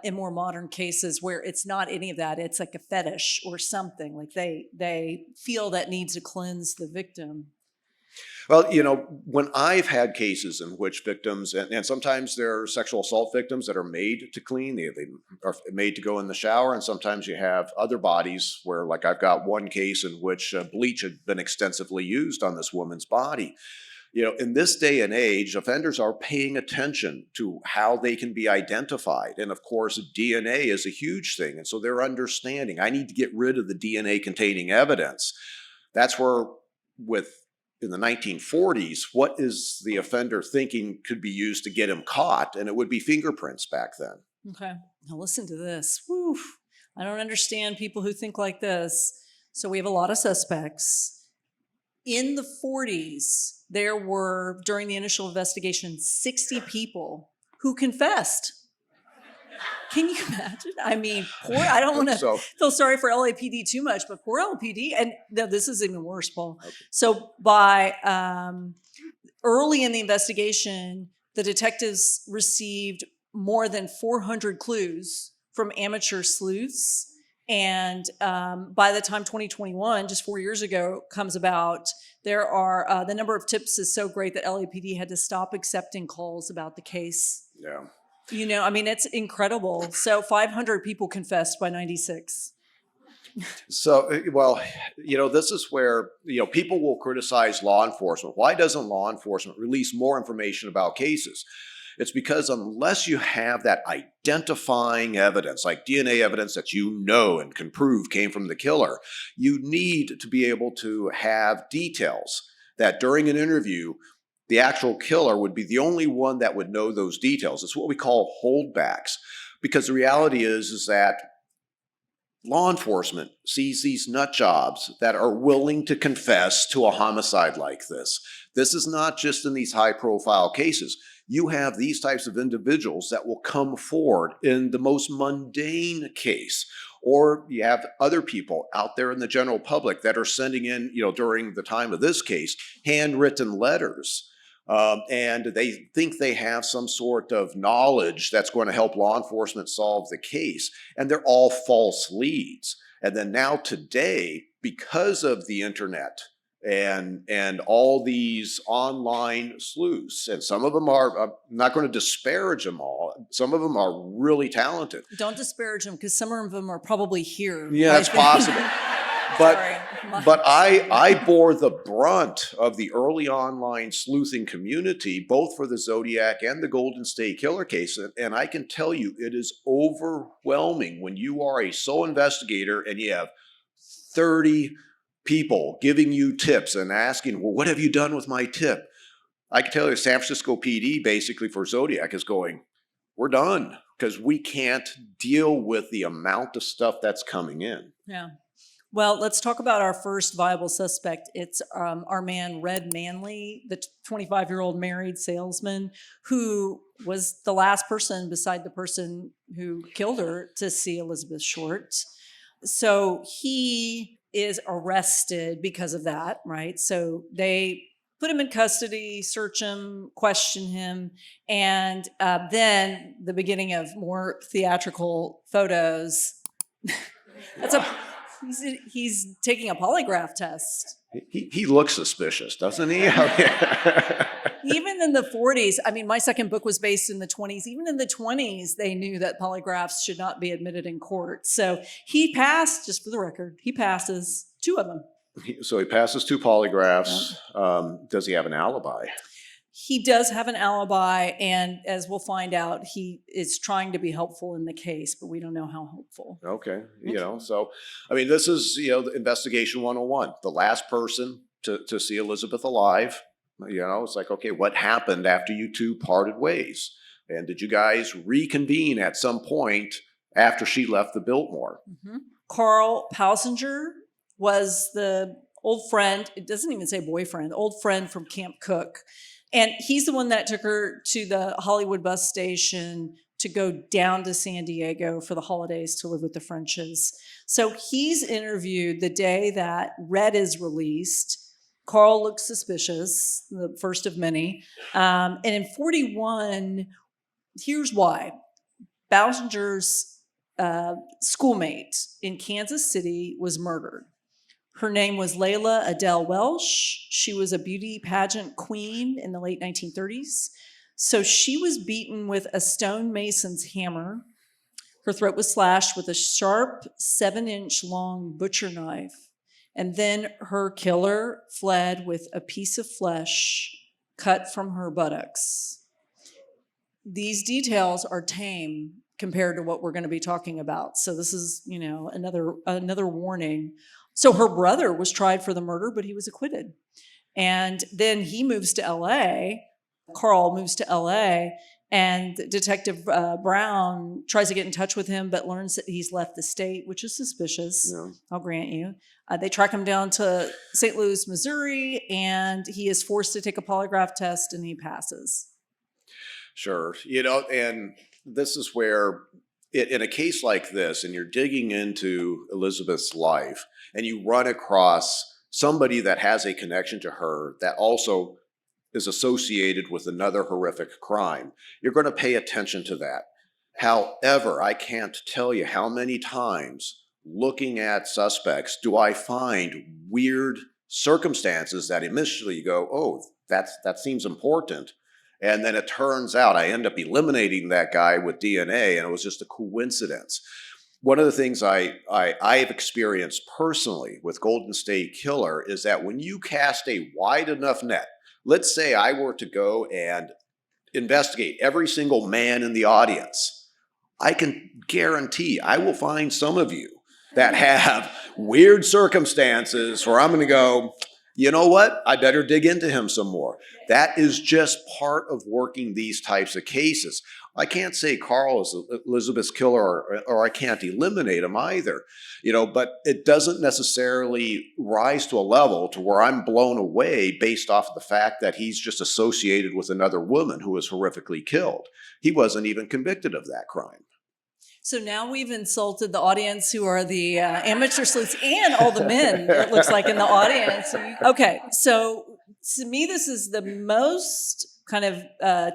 in more modern cases where it's not any of that, it's like a fetish or something, like they feel that needs to cleanse the victim. Well, when I've had cases in which victims, and sometimes there are sexual assault victims that are made to clean, they are made to go in the shower, and sometimes you have other bodies where, like I've got one case in which bleach had been extensively used on this woman's body. In this day and age, offenders are paying attention to how they can be identified. And of course, DNA is a huge thing. And so they're understanding, I need to get rid of the DNA containing evidence. That's where, in the 1940s, what is the offender thinking could be used to get him caught? And it would be fingerprints back then. Okay, now listen to this. Woo. I don't understand people who think like this. So we have a lot of suspects. In the 40s, there were, during the initial investigation, 60 people who confessed. Can you imagine? I mean, I don't want to feel sorry for LAPD too much, but poor LAPD. And no, this is even worse, Paul. Okay. So by early in the investigation, the detectives received more than 400 clues from amateur sleuths. And by the time 2021, just 4 years ago, comes about, there are the number of tips is so great that LAPD had to stop accepting calls about the case. Yeah. It's incredible. So 500 people confessed by 96. So, well, this is where, people will criticize law enforcement. Why doesn't law enforcement release more information about cases? It's because unless you have that identifying evidence, like DNA evidence that and can prove came from the killer, you need to be able to have details that during an interview, the actual killer would be the only one that would know those details. It's what we call holdbacks. Because the reality is that law enforcement sees these nut jobs that are willing to confess to a homicide like this. This is not just in these high-profile cases. You have these types of individuals that will come forward in the most mundane case. Or you have other people out there in the general public that are sending in, during the time of this case, handwritten letters. And they think they have some sort of knowledge that's going to help law enforcement solve the case. And they're all false leads. And then now today, because of the internet and all these online sleuths, and some of them are, I'm not going to disparage them all, some of them are really talented. Don't disparage them, because some of them are probably here. Yeah, it's possible. But I bore the brunt of the early online sleuthing community, both for the Zodiac and the Golden State Killer case. And I can tell you, it is overwhelming when you are a sole investigator and you have 30 people giving you tips and asking, well, what have you done with my tip? I can tell you San Francisco PD basically for Zodiac is going, we're done, because we can't deal with the amount of stuff that's coming in. Yeah. Well, let's talk about our first viable suspect. It's our man, Red Manley, the 25-year-old married salesman who was the last person beside the person who killed her to see Elizabeth Short. So he is arrested because of that, right? So they put him in custody, search him, question him, and then the beginning of more theatrical photos. He's taking a polygraph test. He looks suspicious, doesn't he? Even in the 40s, I mean, my second book was based in the 20s. Even in the 20s, they knew that polygraphs should not be admitted in court. So he passed, just for the record, he passes 2 of them. So he passes 2 polygraphs. Yeah. Does he have an alibi? He does have an alibi, and as we'll find out, he is trying to be helpful in the case, but we don't know how helpful. Okay. So, I mean, this is, investigation 101. The last person to see Elizabeth alive, it's like, okay, what happened after you two parted ways? And did you guys reconvene at some point after she left the Biltmore? Mm-hmm. Carl Pausinger was the old friend, it doesn't even say boyfriend, old friend from Camp Cook. And he's the one that took her to the Hollywood bus station to go down to San Diego for the holidays to live with the Frenches. So he's interviewed the day that Red is released. Carl looks suspicious, the first of many. And in 41, here's why. Bausinger's schoolmate in Kansas City was murdered. Her name was Layla Adele Welsh. She was a beauty pageant queen in the late 1930s. So she was beaten with a stonemason's hammer. Her throat was slashed with a sharp 7-inch long butcher knife. And then her killer fled with a piece of flesh cut from her buttocks. These details are tame compared to what we're going to be talking about. So this is, another warning. So her brother was tried for the murder, but he was acquitted. And then he moves to LA. Carl moves to LA, and Detective Brown tries to get in touch with him, but learns that he's left the state, which is suspicious. Yeah. I'll grant you. They track him down to St. Louis, Missouri, and he is forced to take a polygraph test, and he passes. Sure. And this is where, in a case like this, and you're digging into Elizabeth's life, and you run across somebody that has a connection to her that also is associated with another horrific crime, you're going to pay attention to that. However, I can't tell you how many times looking at suspects do I find weird circumstances that initially you go, oh, that seems important. And then it turns out I end up eliminating that guy with DNA, and it was just a coincidence. One of the things I've experienced personally with Golden State Killer is that when you cast a wide enough net, let's say I were to go and investigate every single man in the audience, I can guarantee I will find some of you that have weird circumstances where I'm going to go, you know what? I better dig into him some more. That is just part of working these types of cases. I can't say Carl is Elizabeth's killer, or I can't eliminate him either, but it doesn't necessarily rise to a level to where I'm blown away based off of the fact that he's just associated with another woman who was horrifically killed. He wasn't even convicted of that crime. So now we've insulted the audience, who are the amateur sleuths, and all the men, it looks like, in the audience. Okay, so to me, this is the most kind of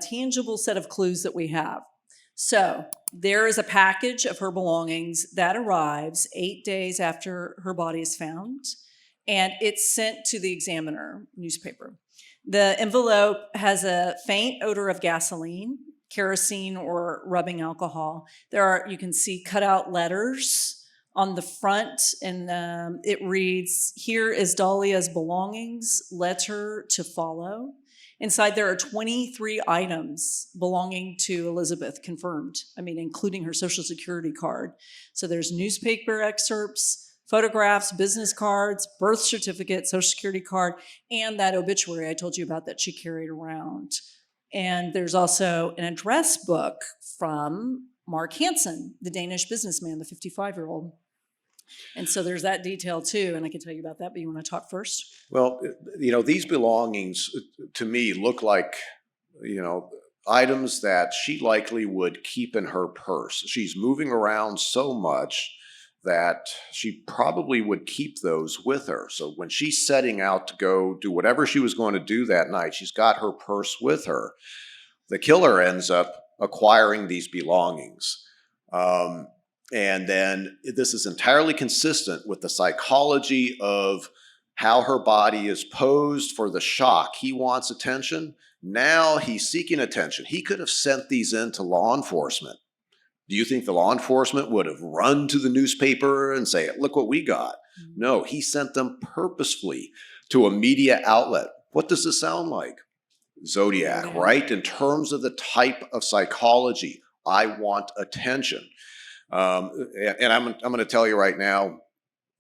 tangible set of clues that we have. So there is a package of her belongings that arrives 8 days after her body is found, and it's sent to the Examiner newspaper. The envelope has a faint odor of gasoline, kerosene, or rubbing alcohol. You can see cut out letters on the front, and it reads, "Here is Dahlia's belongings, letter to follow." Inside there are 23 items belonging to Elizabeth, confirmed, including her Social Security card. So there's newspaper excerpts, photographs, business cards, birth certificate, Social Security card, and that obituary I told you about that she carried around. And there's also an address book from Mark Hansen, the Danish businessman, the 55-year-old. And so there's that detail too, and I can tell you about that, but you want to talk first? Well, these belongings to me look like, items that she likely would keep in her purse. She's moving around so much that she probably would keep those with her. So when she's setting out to go do whatever she was going to do that night, she's got her purse with her. The killer ends up acquiring these belongings. And then this is entirely consistent with the psychology of how her body is posed for the shock. He wants attention. Now he's seeking attention. He could have sent these in to law enforcement. Do you think the law enforcement would have run to the newspaper and say, "Look what we got"? Mm-hmm. No, he sent them purposefully to a media outlet. What does this sound like? Zodiac, right? In terms of the type of psychology, I want attention. And I'm going to tell you right now,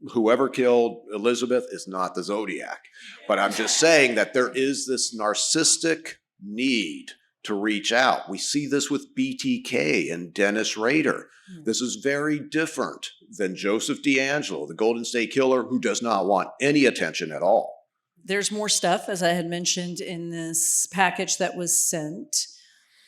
whoever killed Elizabeth is not the Zodiac. But I'm just saying that there is this narcissistic need to reach out. We see this with BTK and Dennis Rader. This is very different than Joseph DeAngelo, the Golden State Killer, who does not want any attention at all. There's more stuff, as I had mentioned, in this package that was sent.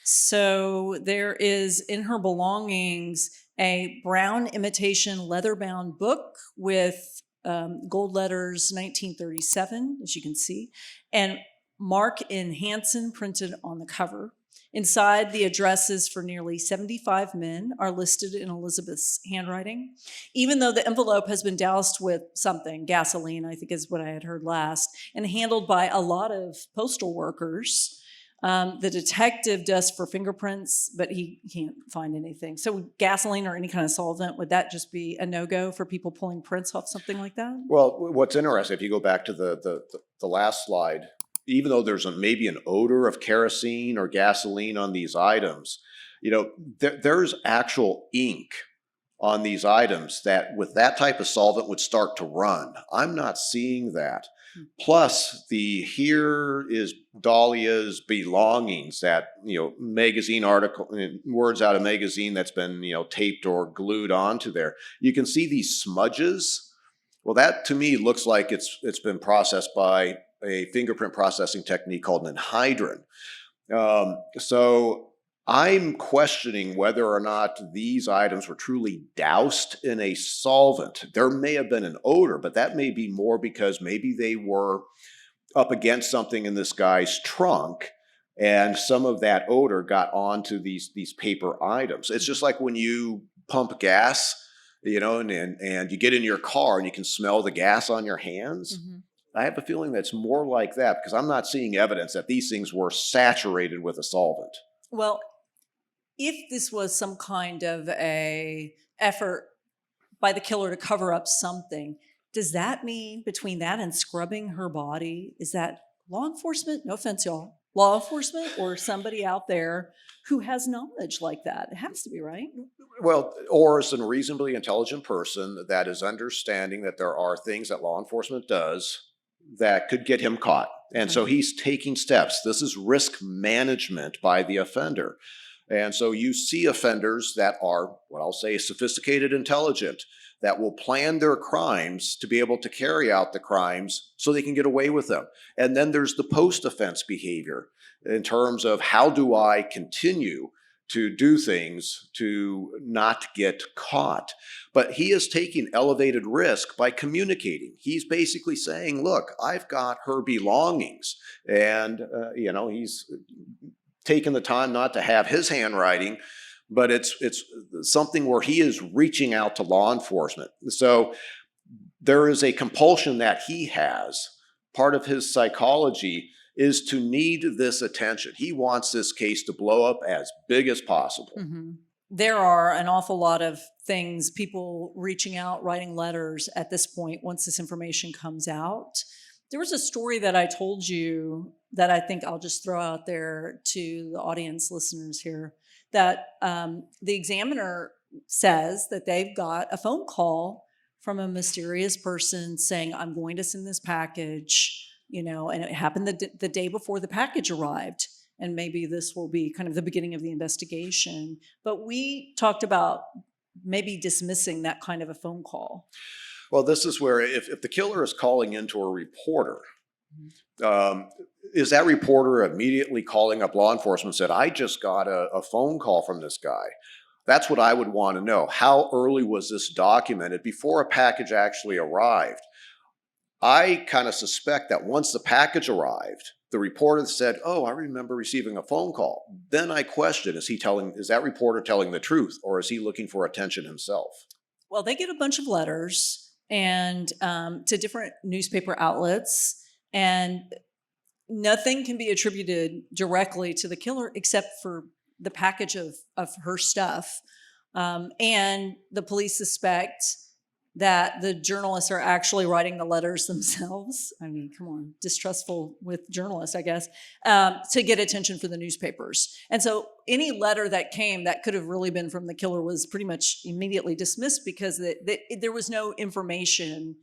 So there is, in her belongings, a brown imitation leather-bound book with gold letters 1937, as you can see, and Mark and Hansen printed on the cover. Inside, the addresses for nearly 75 men are listed in Elizabeth's handwriting. Even though the envelope has been doused with something, gasoline, I think is what I had heard last, and handled by a lot of postal workers, the detective does for fingerprints, but he can't find anything. So gasoline or any kind of solvent, would that just be a no-go for people pulling prints off something like that? Well, what's interesting, if you go back to the last slide, even though there's maybe an odor of kerosene or gasoline on these items, there's actual ink on these items that with that type of solvent would start to run. I'm not seeing that. Plus, here is Dahlia's belongings, that, magazine article, words out of magazine that's been, taped or glued onto there. You can see these smudges. Well, that to me looks like it's been processed by a fingerprint processing technique called an anhydrine. So I'm questioning whether or not these items were truly doused in a solvent. There may have been an odor, but that may be more because maybe they were up against something in this guy's trunk, and some of that odor got onto these paper items. It's just like when you pump gas, and you get in your car and you can smell the gas on your hands. Mm-hmm. I have a feeling that's more like that, because I'm not seeing evidence that these things were saturated with a solvent. Well, if this was some kind of a effort by the killer to cover up something, does that mean between that and scrubbing her body, is that law enforcement? No offense, y'all. Law enforcement or somebody out there who has knowledge like that? It has to be, right? Well, or it's a reasonably intelligent person that is understanding that there are things that law enforcement does that could get him caught. And so he's taking steps. This is risk management by the offender. And so you see offenders that are, what I'll say, sophisticated, intelligent, that will plan their crimes to be able to carry out the crimes so they can get away with them. And then there's the post-offense behavior in terms of how do I continue to do things to not get caught. But he is taking elevated risk by communicating. He's basically saying, look, I've got her belongings. And, he's taken the time not to have his handwriting, but it's something where he is reaching out to law enforcement. So there is a compulsion that he has. Part of his psychology is to need this attention. He wants this case to blow up as big as possible. Mm-hmm. There are an awful lot of things, people reaching out, writing letters at this point once this information comes out. There was a story that I told you that I think I'll just throw out there to the audience listeners here, that the Examiner says that they've got a phone call from a mysterious person saying, I'm going to send this package, and it happened the day before the package arrived. And maybe this will be kind of the beginning of the investigation. But we talked about maybe dismissing that kind of a phone call. Well, this is where if the killer is calling into a reporter, is that reporter immediately calling up law enforcement and said, I just got a phone call from this guy? That's what I would want to know. How early was this documented before a package actually arrived? I kind of suspect that once the package arrived, the reporter said, oh, I remember receiving a phone call. Then I question, is that reporter telling the truth, or is he looking for attention himself? Well, they get a bunch of letters and to different newspaper outlets, and nothing can be attributed directly to the killer except for the package of her stuff. And the police suspect that the journalists are actually writing the letters themselves. I mean, come on, distrustful with journalists, I guess, to get attention for the newspapers. And so any letter that came that could have really been from the killer was pretty much immediately dismissed because there was no information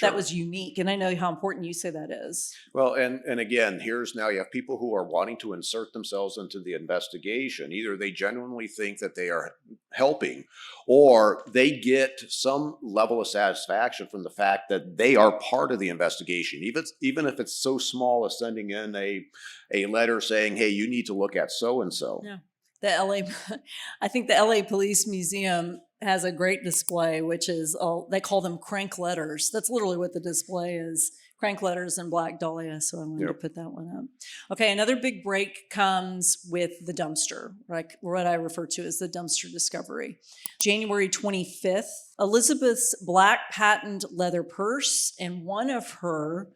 that was unique. And I know how important you say that is. Well, and again, now you have people who are wanting to insert themselves into the investigation. Either they genuinely think that they are helping, or they get some level of satisfaction from the fact that they are part of the investigation. Even if it's so small as sending in a letter saying, hey, you need to look at so-and-so. Yeah. I think the LA Police Museum has a great display, which is, they call them crank letters. That's literally what the display is, crank letters and Black Dahlia. So I wanted to put that one up. Okay, another big break comes with the dumpster, right? What I refer to as the dumpster discovery. January 25th, Elizabeth's black patent leather purse and one of her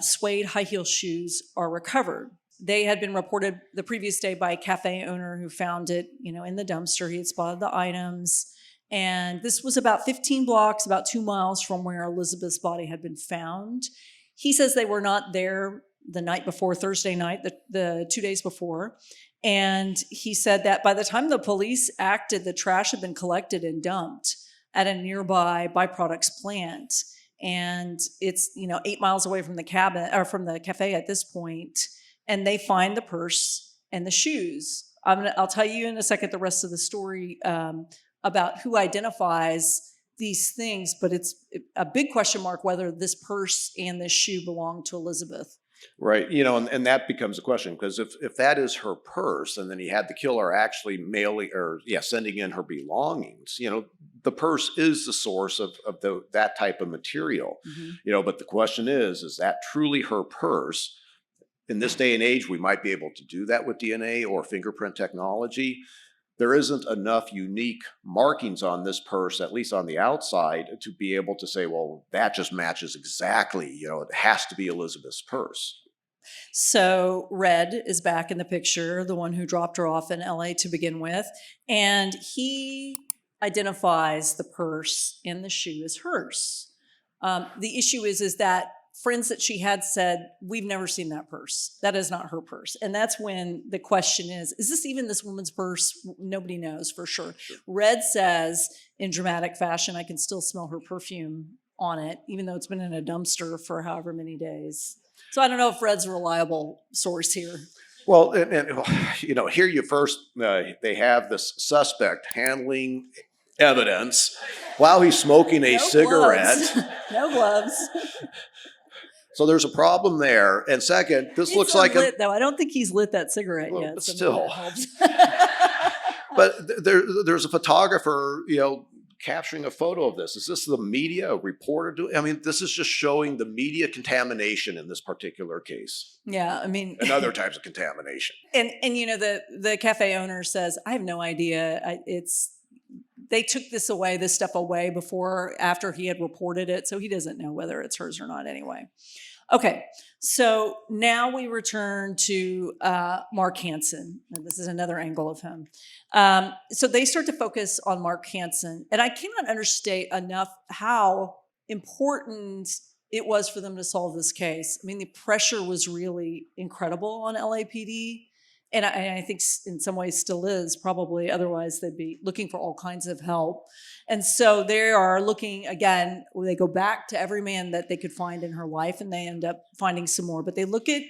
suede high heel shoes are recovered. They had been reported the previous day by a cafe owner who found it, in the dumpster. He had spotted the items. And this was about 15 blocks, about 2 miles from where Elizabeth's body had been found. He says they were not there the night before, Thursday night, the 2 days before. And he said that by the time the police acted, the trash had been collected and dumped at a nearby byproducts plant. And it's, 8 miles away from the cabin or from the cafe at this point. And they find the purse and the shoes. I'll tell you in a second the rest of the story about who identifies these things, but it's a big question mark whether this purse and this shoe belong to Elizabeth. Right, and that becomes a question, because if that is her purse, and then he had the killer actually sending in her belongings, the purse is the source of that type of material. Mm-hmm. But the question is that truly her purse? In this day and age, we might be able to do that with DNA or fingerprint technology. There isn't enough unique markings on this purse, at least on the outside, to be able to say, well, that just matches exactly. It has to be Elizabeth's purse. So Red is back in the picture, the one who dropped her off in LA to begin with. And he identifies the purse and the shoe as hers. The issue is that friends that she had said, we've never seen that purse. That is not her purse. And that's when the question is this even this woman's purse? Nobody knows for sure. Red says in dramatic fashion, I can still smell her perfume on it, even though it's been in a dumpster for however many days. So I don't know if Red's a reliable source here. Well, here you first, they have this suspect handling evidence while he's smoking a No cigarette. gloves. No gloves. So there's a problem there. And second, this looks It's like unlit, though. I don't think he's lit that cigarette well, yet. but So maybe still. that helps. But there's a photographer, capturing a photo of this. Is this the media, a reporter doing? I mean, this is just showing the media contamination in this particular case. Yeah, I mean, And other types of contamination. and the cafe owner says, I have no idea. They took this stuff away after he had reported it, so he doesn't know whether it's hers or not anyway. Okay, so now we return to Mark Hansen, and this is another angle of him. So they start to focus on Mark Hansen, and I cannot understate enough how important it was for them to solve this case. I mean, the pressure was really incredible on LAPD. And I think in some ways still is probably, otherwise they'd be looking for all kinds of help. And so they are looking, again, they go back to every man that they could find in her life, and they end up finding some more. But they look at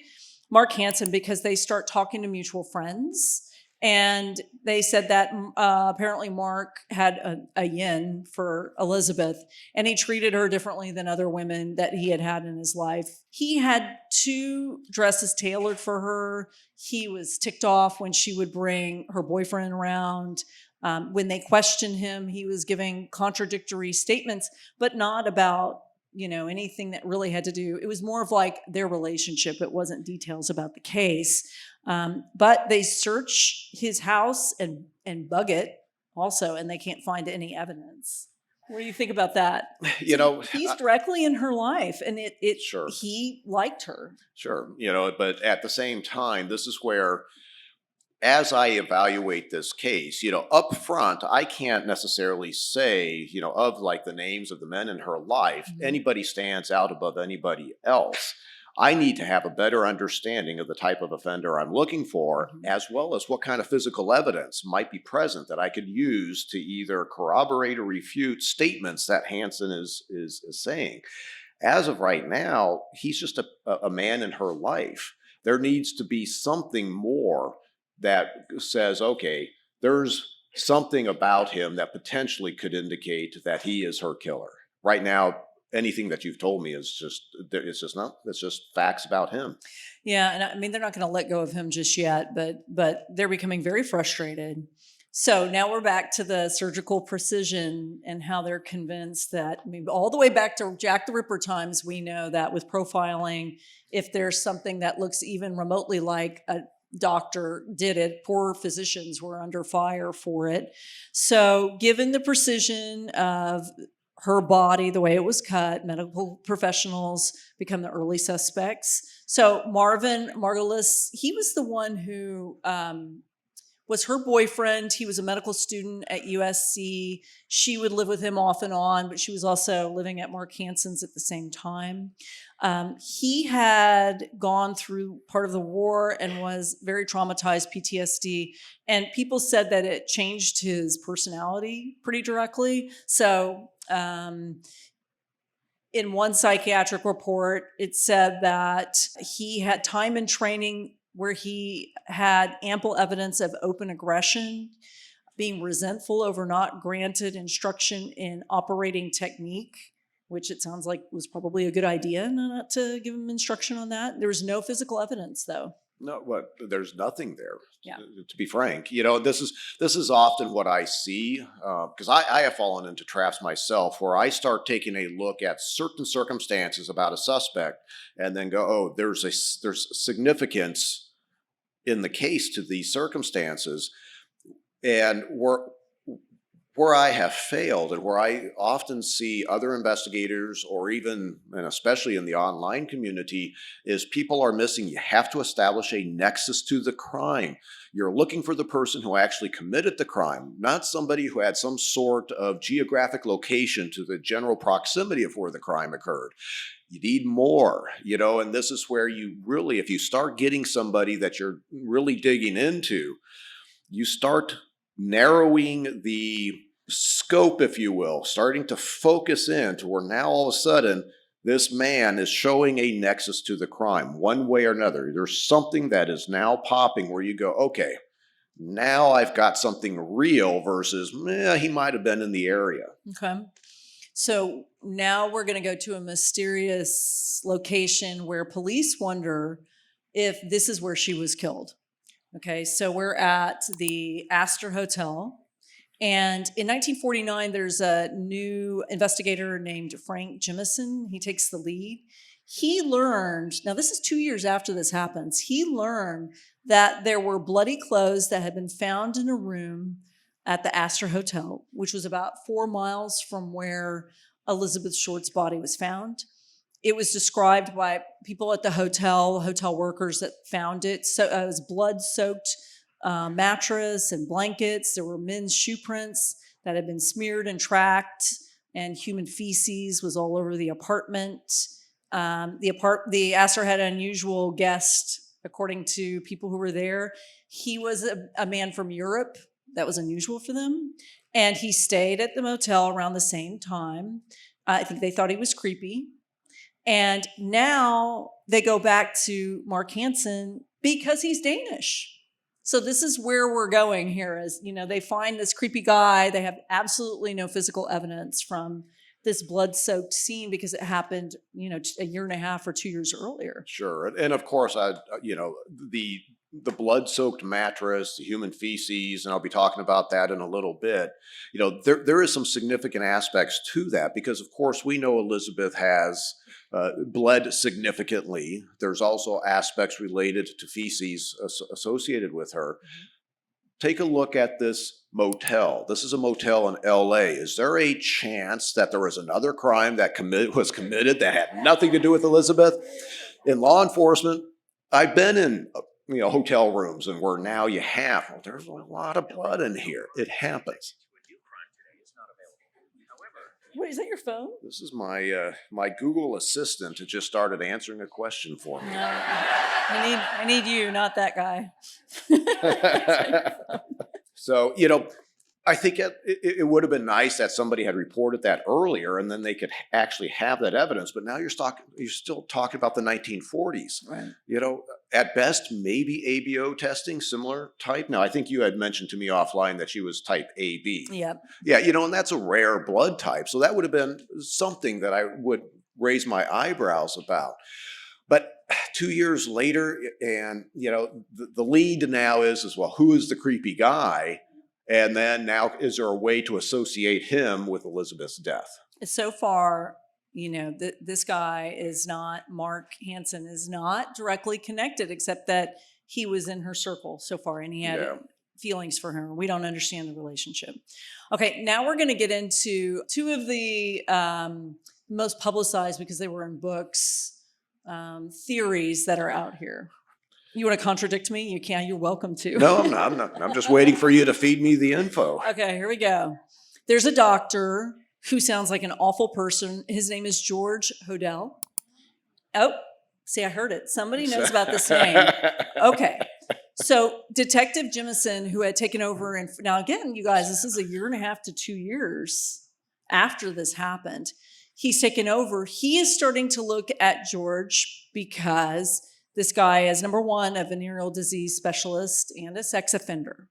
Mark Hansen because they start talking to mutual friends. And they said that apparently Mark had a yin for Elizabeth, and he treated her differently than other women that he had in his life. He had 2 dresses tailored for her. He was ticked off when she would bring her boyfriend around. When they questioned him, he was giving contradictory statements, but not about anything that really had to do. It was more of like their relationship. It wasn't details about the case. But they search his house and bug it also, and they can't find any evidence. What do you think about that? He's directly in her life, and Sure. he liked her. Sure. But at the same time, this is where, as I evaluate this case, up front, I can't necessarily say, of like the names of the men in her life, anybody stands out above anybody else. I need to have a better understanding of the type of offender I'm looking for, as well as what kind of physical evidence might be present that I could use to either corroborate or refute statements that Hansen is saying. As of right now, he's just a man in her life. There needs to be something more that says, okay, there's something about him that potentially could indicate that he is her killer. Right now, anything that you've told me is it's just facts about him. Yeah, and I mean, they're not going to let go of him just yet, but they're becoming very frustrated. So now we're back to the surgical precision and how they're convinced that, I mean, all the way back to Jack the Ripper times, we know that with profiling, if there's something that looks even remotely like a doctor did it, poor physicians were under fire for it. So given the precision of her body, the way it was cut, medical professionals become the early suspects. So Margoliss, he was the one who was her boyfriend. He was a medical student at USC. She would live with him off and on, but she was also living at Mark Hansen's at the same time. He had gone through part of the war and was very traumatized, PTSD, and people said that it changed his personality pretty directly. So in one psychiatric report, it said that he had time and training where he had ample evidence of open aggression, being resentful over not granted instruction in operating technique, which it sounds like was probably a good idea not to give him instruction on that. There was no physical evidence, though. No, there's nothing there. Yeah. To be frank, this is often what I see, because I have fallen into traps myself where I start taking a look at certain circumstances about a suspect and then go, oh, there's significance in the case to these circumstances, and where I have failed and where I often see other investigators or even, and especially in the online community, is people are missing. You have to establish a nexus to the crime. You're looking for the person who actually committed the crime, not somebody who had some sort of geographic location to the general proximity of where the crime occurred. You need more, and this is where you really, if you start getting somebody that you're really digging into, you start narrowing the scope, if you will, starting to focus in to where now all of a sudden This man is showing a nexus to the crime one way or another. There's something that is now popping where you go, okay, now I've got something real versus, he might have been in the area. Okay. So now we're going to go to a mysterious location where police wonder if this is where she was killed. Okay, so we're at the Astor Hotel. And in 1949, there's a new investigator named Frank Jemison. He takes the lead. He learned, now this is 2 years after this happens, he learned that there were bloody clothes that had been found in a room at the Astor Hotel, which was about 4 miles from where Elizabeth Short's body was found. It was described by people at the hotel workers that found it. So it was blood-soaked mattress and blankets. There were men's shoe prints that had been smeared and tracked, and human feces was all over the apartment. The Astor had an unusual guest, according to people who were there. He was a man from Europe. That was unusual for them. And he stayed at the motel around the same time. I think they thought he was creepy. And now they go back to Mark Hansen because he's Danish. So this is where we're going here is, they find this creepy guy. They have absolutely no physical evidence from this blood-soaked scene because it happened, a year and a half or 2 years earlier. Sure. And of course, the blood-soaked mattress, the human feces, and I'll be talking about that in a little bit. There is some significant aspects to that because, of course, we know Elizabeth has bled significantly. There's also aspects related to feces associated with her. Take a look at this motel. This is a motel in LA. Is there a chance that there was another crime that was committed that had nothing to do with Elizabeth? In law enforcement, I've been in hotel rooms and where now you have, there's a lot of blood in here. It happens. Wait, is that your phone? This is my Google Assistant. It just started answering a question for me. No, I need you, not that guy. So, I think it would have been nice that somebody had reported that earlier and then they could actually have that evidence. But now you're still talking about the 1940s. Right. At best, maybe ABO testing, similar type. Now, I think you had mentioned to me offline that she was type AB. Yep. Yeah, and that's a rare blood type. So that would have been something that I would raise my eyebrows about. But 2 years later, and, the lead now is, well, who is the creepy guy? And then now, is there a way to associate him with Elizabeth's death? So far, this guy is not, Mark Hansen is not directly connected, except that he was in her circle so far and he had feelings for her. We don't understand the relationship. Okay, now we're going to get into two of the most publicized, because they were in books, theories that are out here. You want to contradict me? You can. You're welcome to. No, I'm not. I'm just waiting for you to feed me the info. Okay, here we go. There's a doctor who sounds like an awful person. His name is George Hodel. Oh, see, I heard it. Somebody knows about this name. Okay. So Detective Jemison, who had taken over, and now again, you guys, this is a year and a half to 2 years after this happened. He's taken over. He is starting to look at George because this guy is, number one, a venereal disease specialist and a sex offender.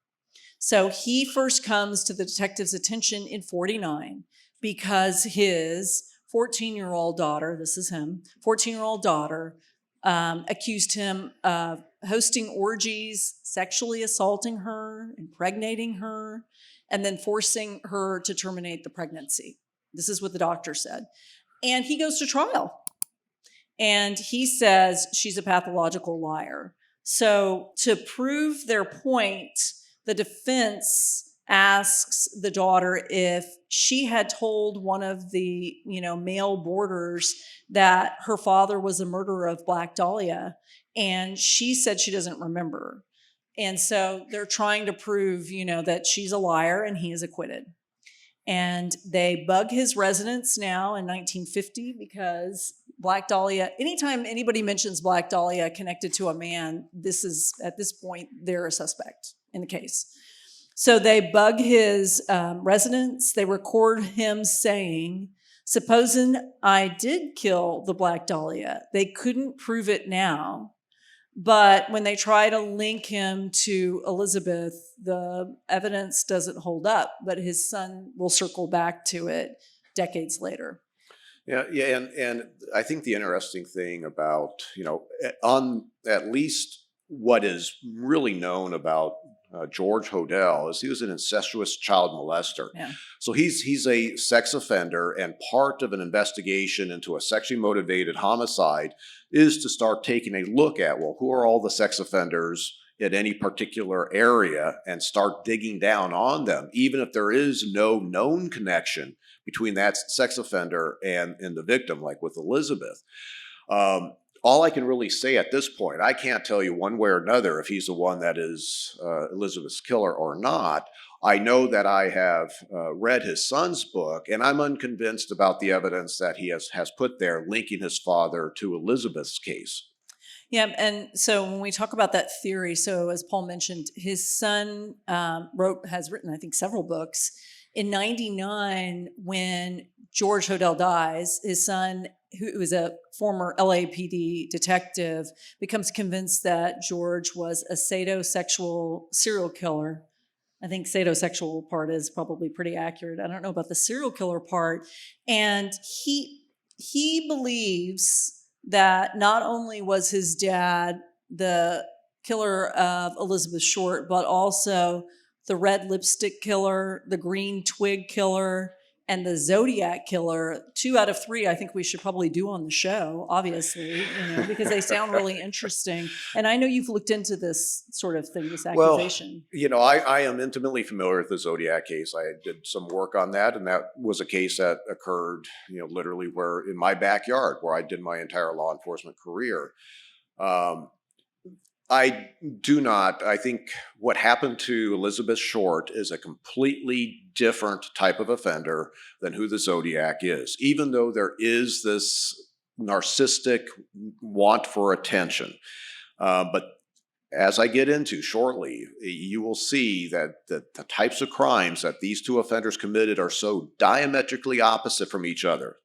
So he first comes to the detective's attention in 49 because his 14-year-old daughter, this is him, 14-year-old daughter, accused him of hosting orgies, sexually assaulting her, impregnating her, and then forcing her to terminate the pregnancy. This is what the doctor said. And he goes to trial. And he says she's a pathological liar. So to prove their point, the defense asks the daughter if she had told one of the, male boarders that her father was a murderer of Black Dahlia. And she said she doesn't remember. And so they're trying to prove, that she's a liar and he is acquitted. And they bug his residence now in 1950 because Black Dahlia, anytime anybody mentions Black Dahlia connected to a man, at this point, they're a suspect in the case. So they bug his residence. They record him saying Supposing I did kill the Black Dahlia, they couldn't prove it now. But when they try to link him to Elizabeth, the evidence doesn't hold up, but his son will circle back to it decades later. Yeah, and I think the interesting thing about, on at least what is really known about George Hodel is he was an incestuous child molester. Yeah. So he's a sex offender, and part of an investigation into a sexually motivated homicide is to start taking a look at, well, who are all the sex offenders in any particular area and start digging down on them, even if there is no known connection between that sex offender and the victim, like with Elizabeth. All I can really say at this point, I can't tell you one way or another if he's the one that is Elizabeth's killer or not. I know that I have read his son's book, and I'm unconvinced about the evidence that he has put there linking his father to Elizabeth's case. Yeah, and so when we talk about that theory, so as Paul mentioned, his son has written, I think, several books. In 99, when George Hodel dies, his son, who was a former LAPD detective, becomes convinced that George was a sadomasochistic serial killer. I think sadomasochistic part is probably pretty accurate. I don't know about the serial killer part. And he believes that not only was his dad the killer of Elizabeth Short, but also the red lipstick killer, the green twig killer, and the Zodiac killer. 2 out of 3 I think we should probably do on the show, obviously, because they sound really interesting. And I know you've looked into this sort of thing, this accusation. Well, I am intimately familiar with the Zodiac case. I did some work on that, and that was a case that occurred, literally in my backyard where I did my entire law enforcement career. I think what happened to Elizabeth Short is a completely different type of offender than who the Zodiac is, even though there is this narcissistic want for attention. But as I get into shortly, you will see that the types of crimes that these 2 offenders committed are so diametrically opposite from each other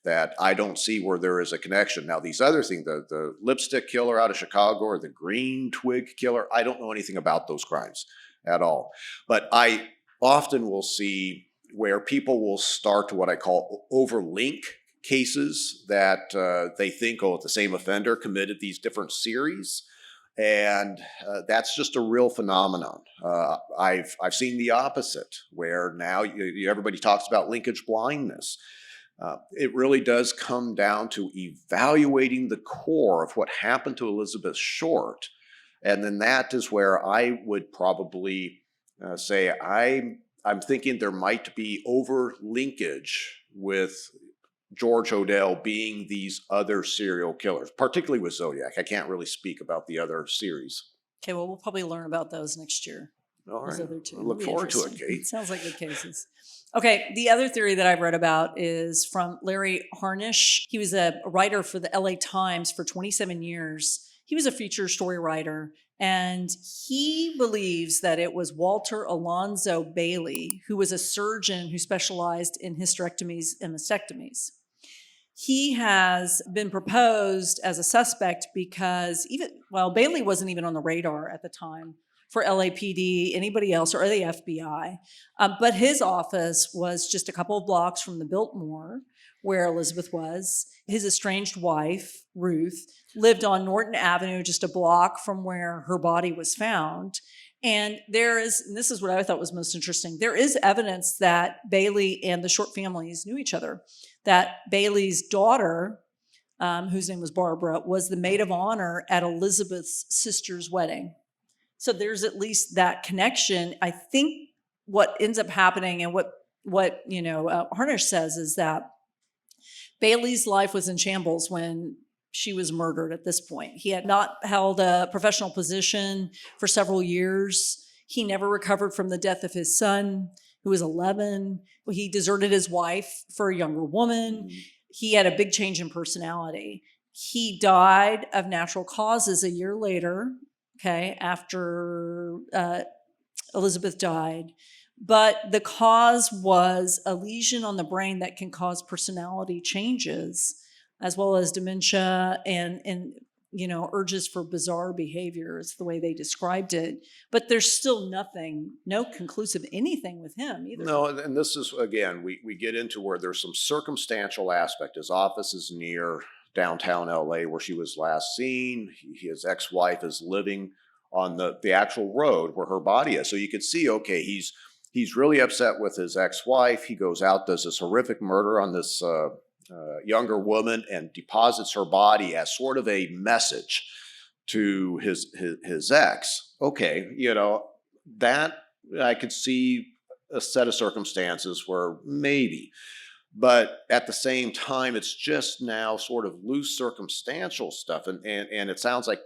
that I don't see where there is a connection. Now, these other things, the lipstick killer out of Chicago or the green twig killer, I don't know anything about those crimes at all. But I often will see where people will start to what I call overlink cases that they think, the same offender committed these different series. And that's just a real phenomenon. I've seen the opposite, where now everybody talks about linkage blindness. It really does come down to evaluating the core of what happened to Elizabeth Short. And then that is where I would probably say I'm thinking there might be over linkage with George Hodel being these other serial killers, particularly with Zodiac. I can't really speak about the other series. Okay, well, we'll probably learn about those next year. All right. Those other 2. I look forward to it, Kate. Sounds like good cases. Okay, the other theory that I've read about is from Larry Harnish. He was a writer for the LA Times for 27 years. He was a feature story writer, and he believes that it was Walter Alonzo Bailey, who was a surgeon who specialized in hysterectomies and mastectomies. He has been proposed as a suspect because Bailey wasn't even on the radar at the time for LAPD, anybody else, or the FBI. But his office was just a couple of blocks from the Biltmore, where Elizabeth was. His estranged wife, Ruth, lived on Norton Avenue, just a block from where her body was found. And this is what I thought was most interesting, there is evidence that Bailey and the Short families knew each other, that Bailey's daughter, whose name was Barbara, was the maid of honor at Elizabeth's sister's wedding. So there's at least that connection. I think what ends up happening and what Harnish says is that Bailey's life was in shambles when she was murdered at this point. He had not held a professional position for several years. He never recovered from the death of his son, who was 11. He deserted his wife for a younger woman. Mm-hmm. He had a big change in personality. He died of natural causes a year later, after Elizabeth died. but the cause was a lesion on the brain that can cause personality changes, as well as dementia and urges for bizarre behavior is the way they described it. But there's still no conclusive anything with him either. No, and this is, again, we get into where there's some circumstantial aspect. His office is near downtown LA where she was last seen. His ex-wife is living on the actual road where her body is. So you could see, okay, he's really upset with his ex-wife. He goes out, does this horrific murder on this younger woman and deposits her body as sort of a message to his ex. Okay, that I could see a set of circumstances where maybe, but at the same time, it's just now sort of loose circumstantial stuff, and it sounds like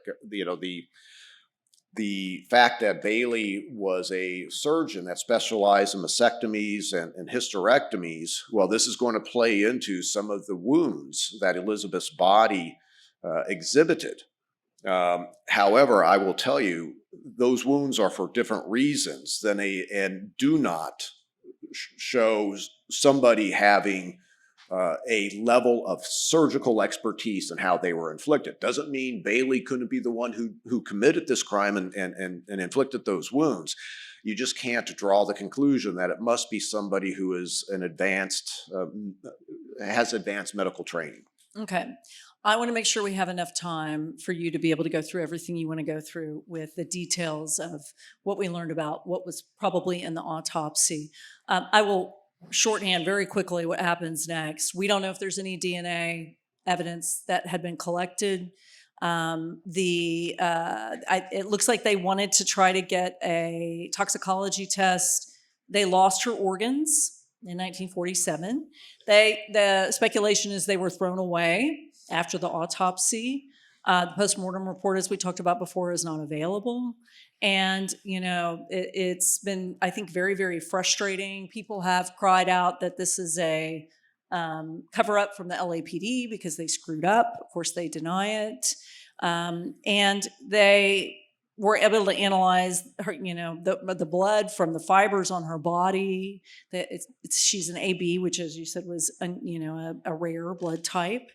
the fact that Bailey was a surgeon that specialized in mastectomies and hysterectomies, well, this is going to play into some of the wounds that Elizabeth's body exhibited. However, I will tell you, those wounds are for different reasons and do not show somebody having a level of surgical expertise in how they were inflicted. Doesn't mean Bailey couldn't be the one who committed this crime and inflicted those wounds. You just can't draw the conclusion that it must be somebody who is has advanced medical training. Okay. I want to make sure we have enough time for you to be able to go through everything you want to go through with the details of what we learned about what was probably in the autopsy. I will shorthand very quickly what happens next. We don't know if there's any DNA evidence that had been collected. It looks like they wanted to try to get a toxicology test. They lost her organs in 1947. The speculation is they were thrown away after the autopsy. The postmortem report, as we talked about before, is not available. And, it's been, I think, very, very frustrating. People have cried out that this is a cover up from the LAPD because they screwed up. Of course, they deny it. And they were able to analyze her, the blood from the fibers on her body. She's an AB, which, as you said, was a rare blood type.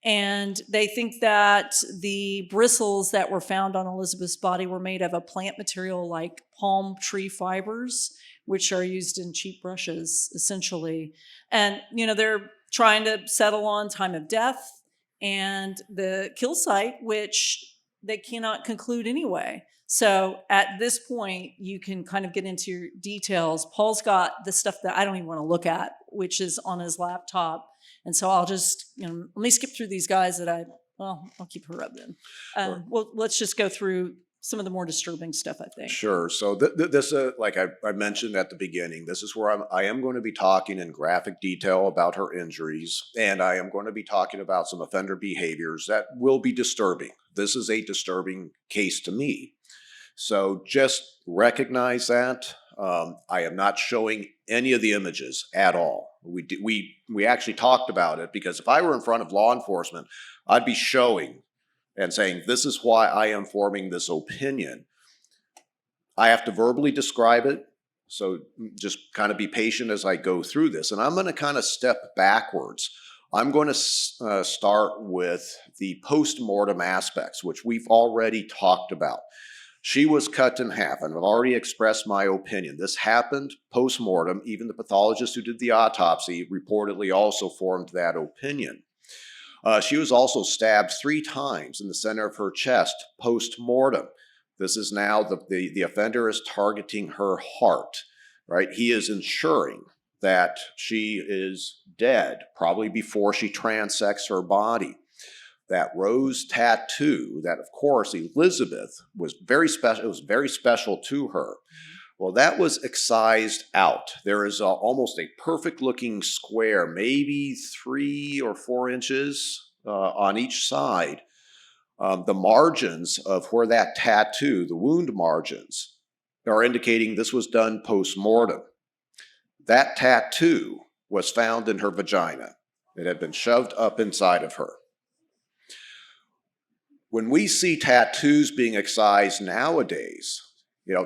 And they think that the bristles that were found on Elizabeth's body were made of a plant material like palm tree fibers, which are used in cheap brushes, essentially. And, they're trying to settle on time of death and the kill site, which they cannot conclude anyway. So at this point, you can kind of get into your details. Paul's got the stuff that I don't even want to look at, which is on his laptop. And so I'll just, let me skip through these guys that I'll keep her up then. Sure. Well, let's just go through some of the more disturbing stuff, I think. Sure. So this, like I mentioned at the beginning, this is where I am going to be talking in graphic detail about her injuries, and I am going to be talking about some offender behaviors that will be disturbing. This is a disturbing case to me. So just recognize that. I am not showing any of the images at all. We actually talked about it because if I were in front of law enforcement, I'd be showing and saying, this is why I am forming this opinion. I have to verbally describe it. So just kind of be patient as I go through this. And I'm going to kind of step backwards. I'm going to start with the post-mortem aspects, which we've already talked about. She was cut in half, and I've already expressed my opinion. This happened post-mortem. Even the pathologist who did the autopsy reportedly also formed that opinion. She was also stabbed 3 times in the center of her chest post-mortem. This is now the offender is targeting her heart, right? He is ensuring that she is dead, probably before she transects her body. That rose tattoo, that of course Elizabeth was very special, it was very special to her. Well, that was excised out. There is almost a perfect looking square, maybe 3 or 4 inches on each side. The margins of where that tattoo, the wound margins, are indicating this was done post-mortem. That tattoo was found in her vagina. It had been shoved up inside of her. When we see tattoos being excised nowadays,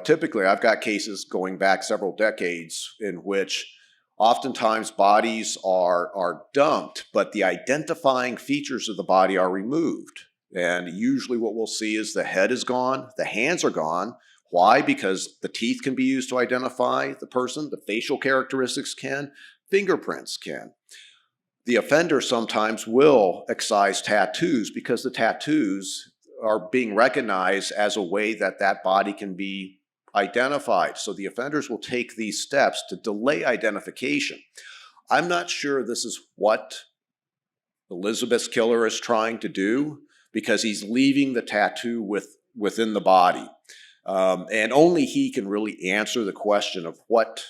Typically I've got cases going back several decades in which oftentimes bodies are dumped, but the identifying features of the body are removed. And usually what we'll see is the head is gone, the hands are gone. Why? Because the teeth can be used to identify the person, the facial characteristics can, fingerprints can. The offender sometimes will excise tattoos because the tattoos are being recognized as a way that that body can be identified. So the offenders will take these steps to delay identification. I'm not sure this is what Elizabeth's killer is trying to do, because he's leaving the tattoo within the body. And only he can really answer the question of what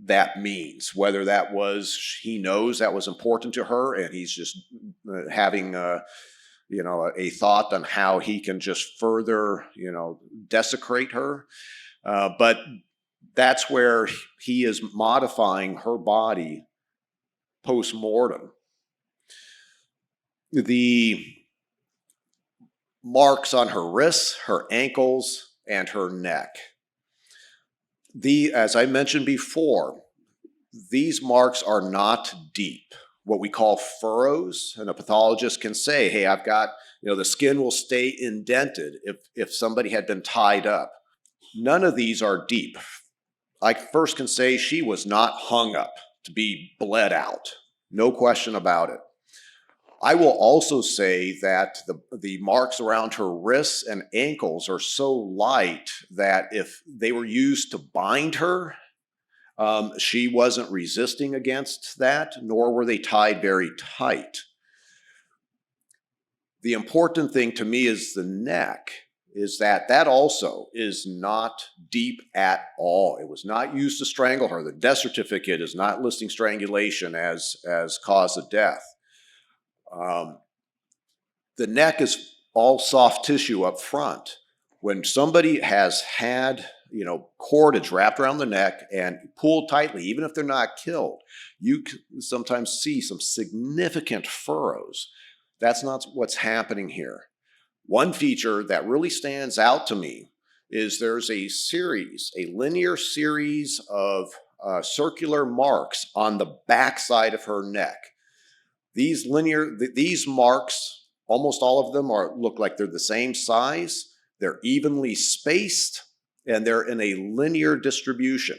that means, whether that was, he knows that was important to her and he's just having a thought on how he can just further, desecrate her. But that's where he is modifying her body post-mortem. The marks on her wrists, her ankles, and her neck. As I mentioned before, these marks are not deep, what we call furrows, and a pathologist can say, hey, I've got, the skin will stay indented if somebody had been tied up. None of these are deep. I first can say she was not hung up to be bled out. No question about it. I will also say that the marks around her wrists and ankles are so light that if they were used to bind her, she wasn't resisting against that, nor were they tied very tight. The important thing to me is the neck, is that also is not deep at all. It was not used to strangle her. The death certificate is not listing strangulation as cause of death. The neck is all soft tissue up front. When somebody has had, cordage wrapped around the neck and pulled tightly, even if they're not killed, you sometimes see some significant furrows. That's not what's happening here. One feature that really stands out to me is there's a linear series of circular marks on the backside of her neck. These marks, almost all of them look like they're the same size, they're evenly spaced, and they're in a linear distribution.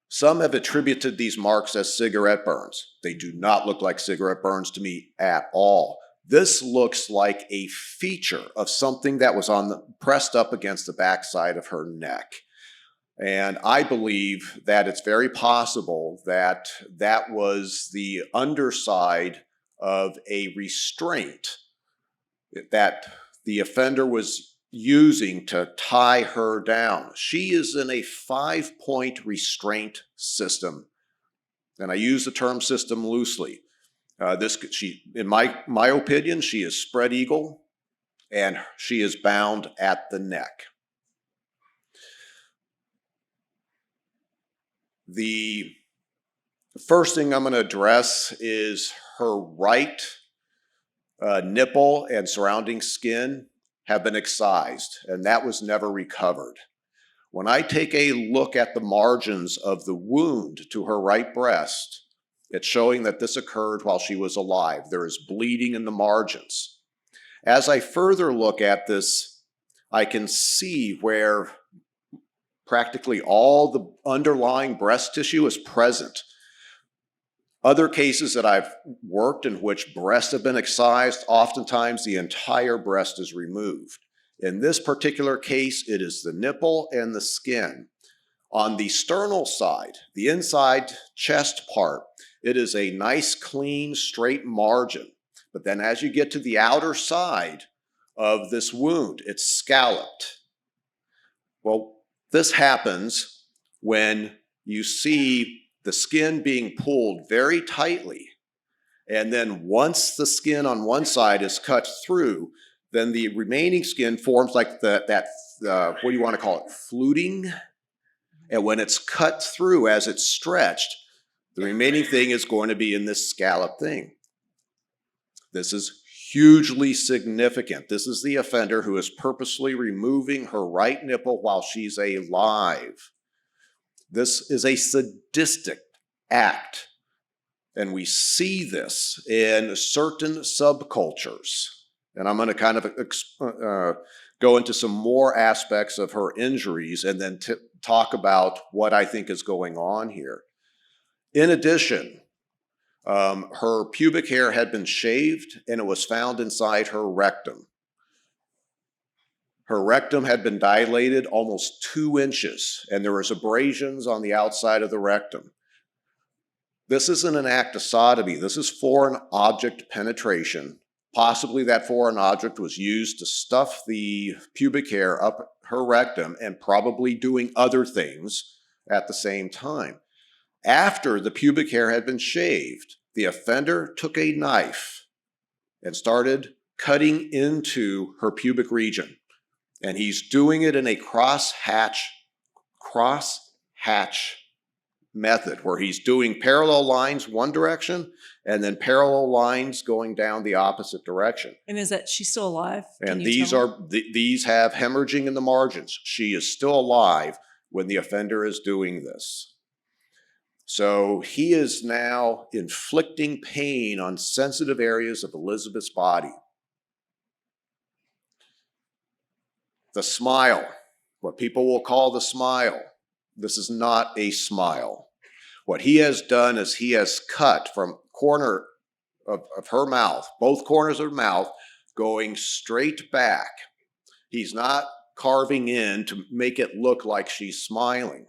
Some have attributed these marks as cigarette burns. They do not look like cigarette burns to me at all. This looks like a feature of something that was pressed up against the backside of her neck. And I believe that it's very possible that that was the underside of a restraint that the offender was using to tie her down. She is in a 5-point restraint system. And I use the term system loosely. In my opinion, she is spread eagle and she is bound at the neck. The first thing I'm going to address is her right nipple and surrounding skin have been excised, and that was never recovered. When I take a look at the margins of the wound to her right breast, it's showing that this occurred while she was alive. There is bleeding in the margins. As I further look at this, I can see where practically all the underlying breast tissue is present. Other cases that I've worked in which breasts have been excised, oftentimes the entire breast is removed. In this particular case, it is the nipple and the skin. On the sternal side, the inside chest part, it is a nice, clean, straight margin. But then as you get to the outer side of this wound, it's scalloped. Well, this happens when you see the skin being pulled very tightly, and then once the skin on one side is cut through, then the remaining skin forms like what do you want to call it, fluting? And when it's cut through as it's stretched, the remaining thing is going to be in this scallop thing. This is Hugely significant. This is the offender who is purposely removing her right nipple while she's alive. This is a sadistic act, and we see this in certain subcultures. And I'm going to kind of go into some more aspects of her injuries and then talk about what I think is going on here. In addition, her pubic hair had been shaved and it was found inside her rectum. Her rectum had been dilated almost 2 inches, and there was abrasions on the outside of the rectum. This isn't an act of sodomy. This is foreign object penetration. Possibly that foreign object was used to stuff the pubic hair up her rectum and probably doing other things at the same time. After the pubic hair had been shaved, the offender took a knife and started cutting into her pubic region. And he's doing it in a cross-hatch method where he's doing parallel lines one direction and then parallel lines going down the opposite direction. And is that she's still alive? And these have hemorrhaging in the margins. She is still alive when the offender is doing this. So he is now inflicting pain on sensitive areas of Elizabeth's body. The smile, what people will call the smile. This is not a smile. What he has done is he has cut from corner of her mouth, both corners of her mouth, going straight back. He's not carving in to make it look like she's smiling.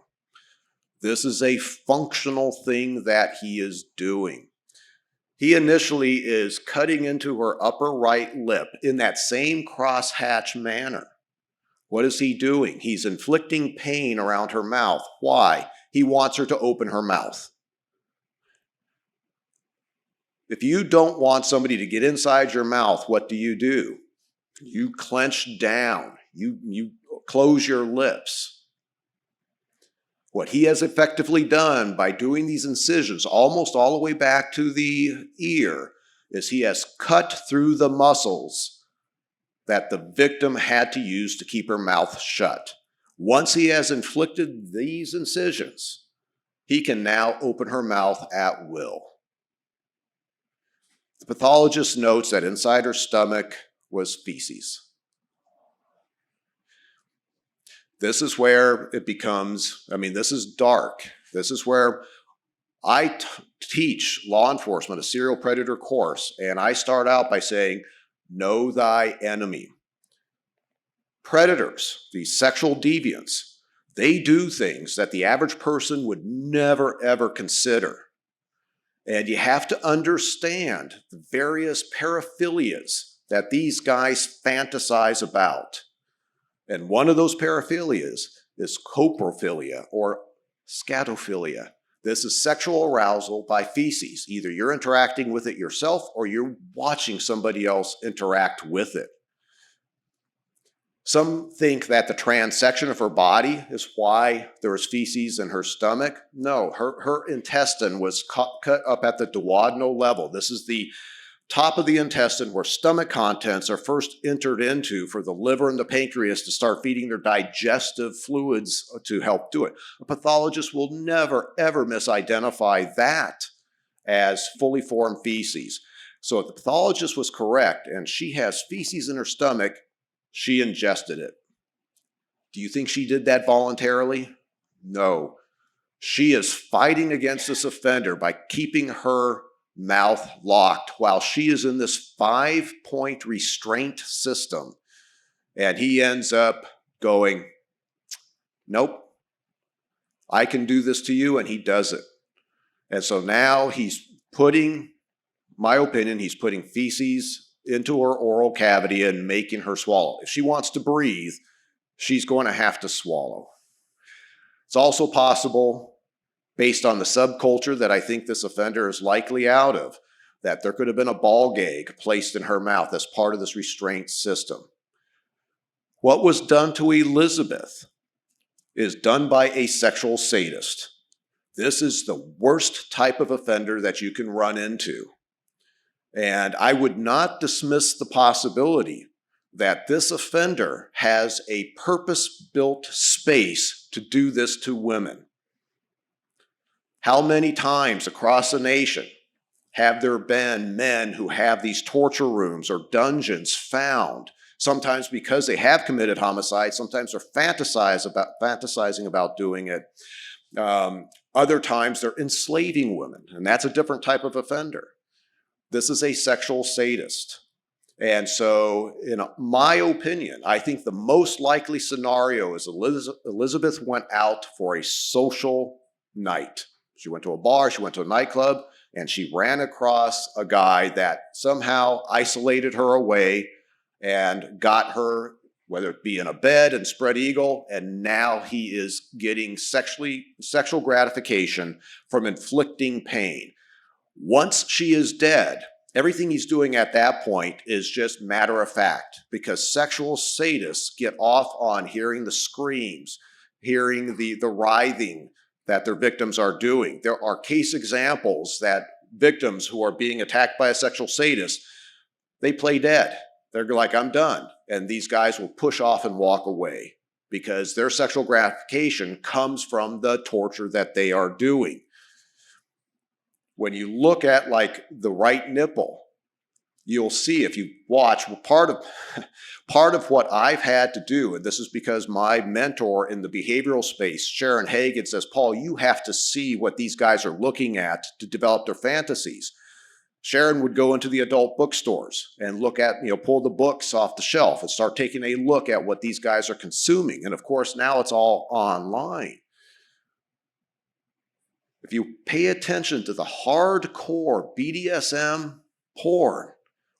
This is a functional thing that he is doing. He initially is cutting into her upper right lip in that same crosshatch manner. What is he doing? He's inflicting pain around her mouth. Why? He wants her to open her mouth. If you don't want somebody to get inside your mouth, what do? You clench down. You close your lips. What he has effectively done by doing these incisions almost all the way back to the ear is he has cut through the muscles that the victim had to use to keep her mouth shut. Once he has inflicted these incisions, he can now open her mouth at will. The pathologist notes that inside her stomach was feces. This is where it becomes, this is dark. This is where I teach law enforcement a serial predator course, and I start out by saying, know thy enemy. Predators, these sexual deviants, they do things that the average person would never, ever consider. And you have to understand the various paraphilias that these guys fantasize about. And one of those paraphilias is coprophilia or scatophilia. This is sexual arousal by feces. Either you're interacting with it yourself or you're watching somebody else interact with it. Some think that the transection of her body is why there was feces in her stomach. No, her intestine was cut up at the duodenal level. This is the top of the intestine where stomach contents are first entered into for the liver and the pancreas to start feeding their digestive fluids to help do it. A pathologist will never, ever misidentify that as fully formed feces. So if the pathologist was correct and she has feces in her stomach, she ingested it. Do you think she did that voluntarily? No. She is fighting against this offender by keeping her mouth locked while she is in this 5-point restraint system. And he ends up going, nope, I can do this to you, and he does it. And so now he's putting, my opinion, he's putting feces into her oral cavity and making her swallow. If she wants to breathe, she's going to have to swallow. It's also possible, based on the subculture that I think this offender is likely out of, that there could have been a ball gag placed in her mouth as part of this restraint system. What was done to Elizabeth is done by a sexual sadist. This is the worst type of offender that you can run into. And I would not dismiss the possibility that this offender has a purpose-built space to do this to women. How many times across the nation have there been men who have these torture rooms or dungeons found, sometimes because they have committed homicide, sometimes they're fantasizing about doing it. Other times they're enslaving women, and that's a different type of offender. This is a sexual sadist. And so, in my opinion, I think the most likely scenario is Elizabeth went out for a social night. She went to a bar, she went to a nightclub, and she ran across a guy that somehow isolated her away and got her, whether it be in a bed and spread eagle, and now he is getting sexual gratification from inflicting pain. Once she is dead, everything he's doing at that point is just matter of fact, because sexual sadists get off on hearing the screams, hearing the writhing that their victims are doing. There are case examples that victims who are being attacked by a sexual sadist, they play dead. They're like, I'm done. And these guys will push off and walk away because their sexual gratification comes from the torture that they are doing. When you look at like the right nipple, you'll see, if you watch, part of what I've had to do, and this is because my mentor in the behavioral space, Sharon Hagan, says, Paul, you have to see what these guys are looking at to develop their fantasies. Sharon would go into the adult bookstores and look at, pull the books off the shelf and start taking a look at what these guys are consuming. And of course, now it's all online. If you pay attention to the hardcore BDSM porn,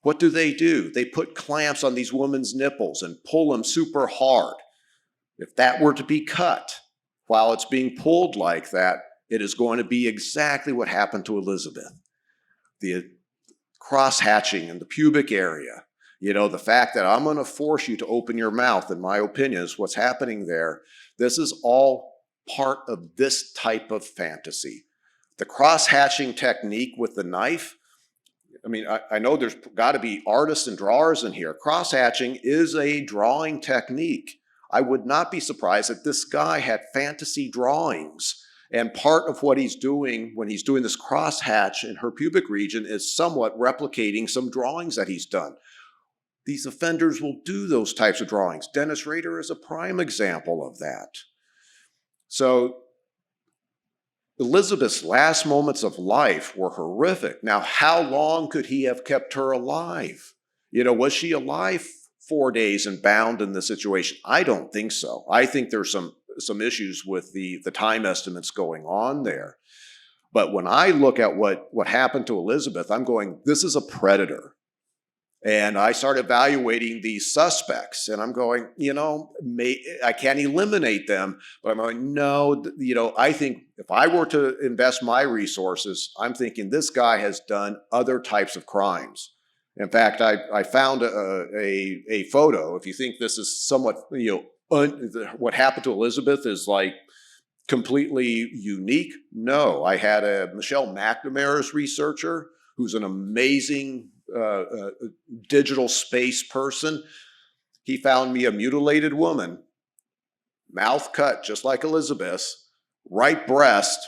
what do? They put clamps on these women's nipples and pull them super hard. If that were to be cut while it's being pulled like that, it is going to be exactly what happened to Elizabeth. The cross-hatching in the pubic area, the fact that I'm going to force you to open your mouth, in my opinion, is what's happening there. This is all part of this type of fantasy. The cross-hatching technique with the knife, I know there's got to be artists and drawers in here. Cross-hatching is a drawing technique. I would not be surprised if this guy had fantasy drawings. And part of what he's doing when he's doing this cross-hatch in her pubic region is somewhat replicating some drawings that he's done. These offenders will do those types of drawings. Dennis Rader is a prime example of that. So Elizabeth's last moments of life were horrific. Now, how long could he have kept her alive? Was she alive 4 days and bound in the situation? I don't think so. I think there's some issues with the time estimates going on there. But when I look at what happened to Elizabeth, I'm going, this is a predator. And I start evaluating these suspects, and I'm going, I can't eliminate them, but I'm going, no, I think if I were to invest my resources, I'm thinking this guy has done other types of crimes. In fact, I found a photo. If you think this is somewhat, what happened to Elizabeth is like completely unique, no. I had a Michelle McNamara's researcher who's an amazing digital space person. He found me a mutilated woman, mouth cut just like Elizabeth's, right breast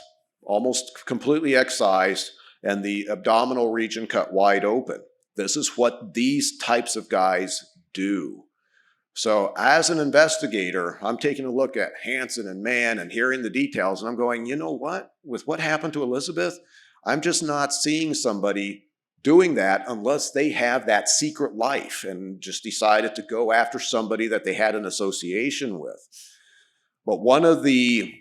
almost completely excised, and the abdominal region cut wide open. This is what these types of guys do. So as an investigator, I'm taking a look at Hansen and Mann and hearing the details, and I'm going, you know what? With what happened to Elizabeth, I'm just not seeing somebody doing that unless they have that secret life and just decided to go after somebody that they had an association with. But one of the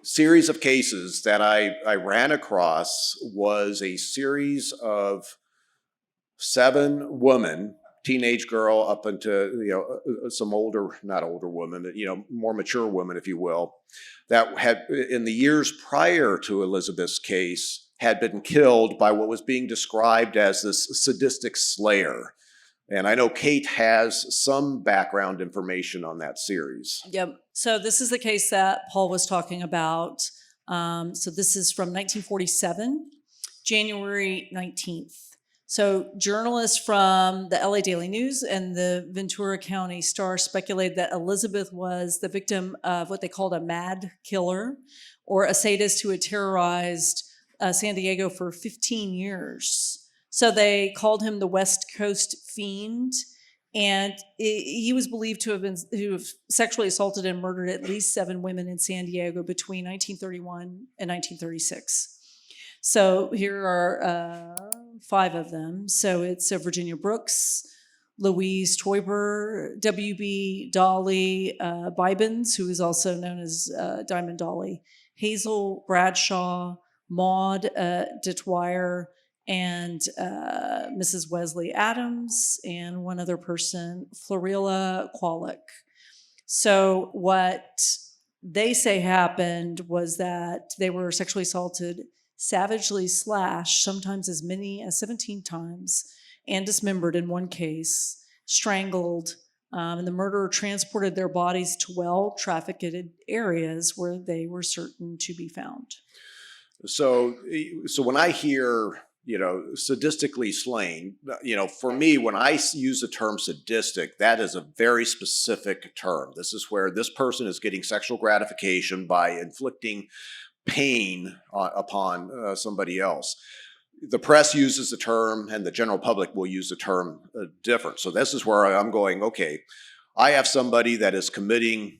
series of cases that I ran across was a series of 7 women, teenage girl up into some not older women, but more mature women, if you will, that had in the years prior to Elizabeth's case had been killed by what was being described as this sadistic slayer. And I know Kate has some background information on that series. Yep. So this is the case that Paul was talking about. So this is from 1947. January 19th. So journalists from the LA Daily News and the Ventura County Star speculated that Elizabeth was the victim of what they called a mad killer, or a sadist who had terrorized San Diego for 15 years. So they called him the West Coast Fiend, and he was believed to have sexually assaulted and murdered at least 7 women in San Diego between 1931 and 1936. So here are 5 of them. So it's Virginia Brooks, Louise Toiber, W.B. Dolly Bibens, who is also known as Diamond Dolly, Hazel Bradshaw, Maud DeTwire, and Mrs. Wesley Adams, and one other person, Florilla Qualick. So what they say happened was that they were sexually assaulted, savagely slashed, sometimes as many as 17 times, and dismembered in one case, strangled, and the murderer transported their bodies to well-trafficked areas where they were certain to be found. So when I hear, sadistically slain, for me, when I use the term sadistic, that is a very specific term. This is where this person is getting sexual gratification by inflicting pain upon somebody else. The press uses the term, and the general public will use the term different. So this is where I'm going, okay, I have somebody that is committing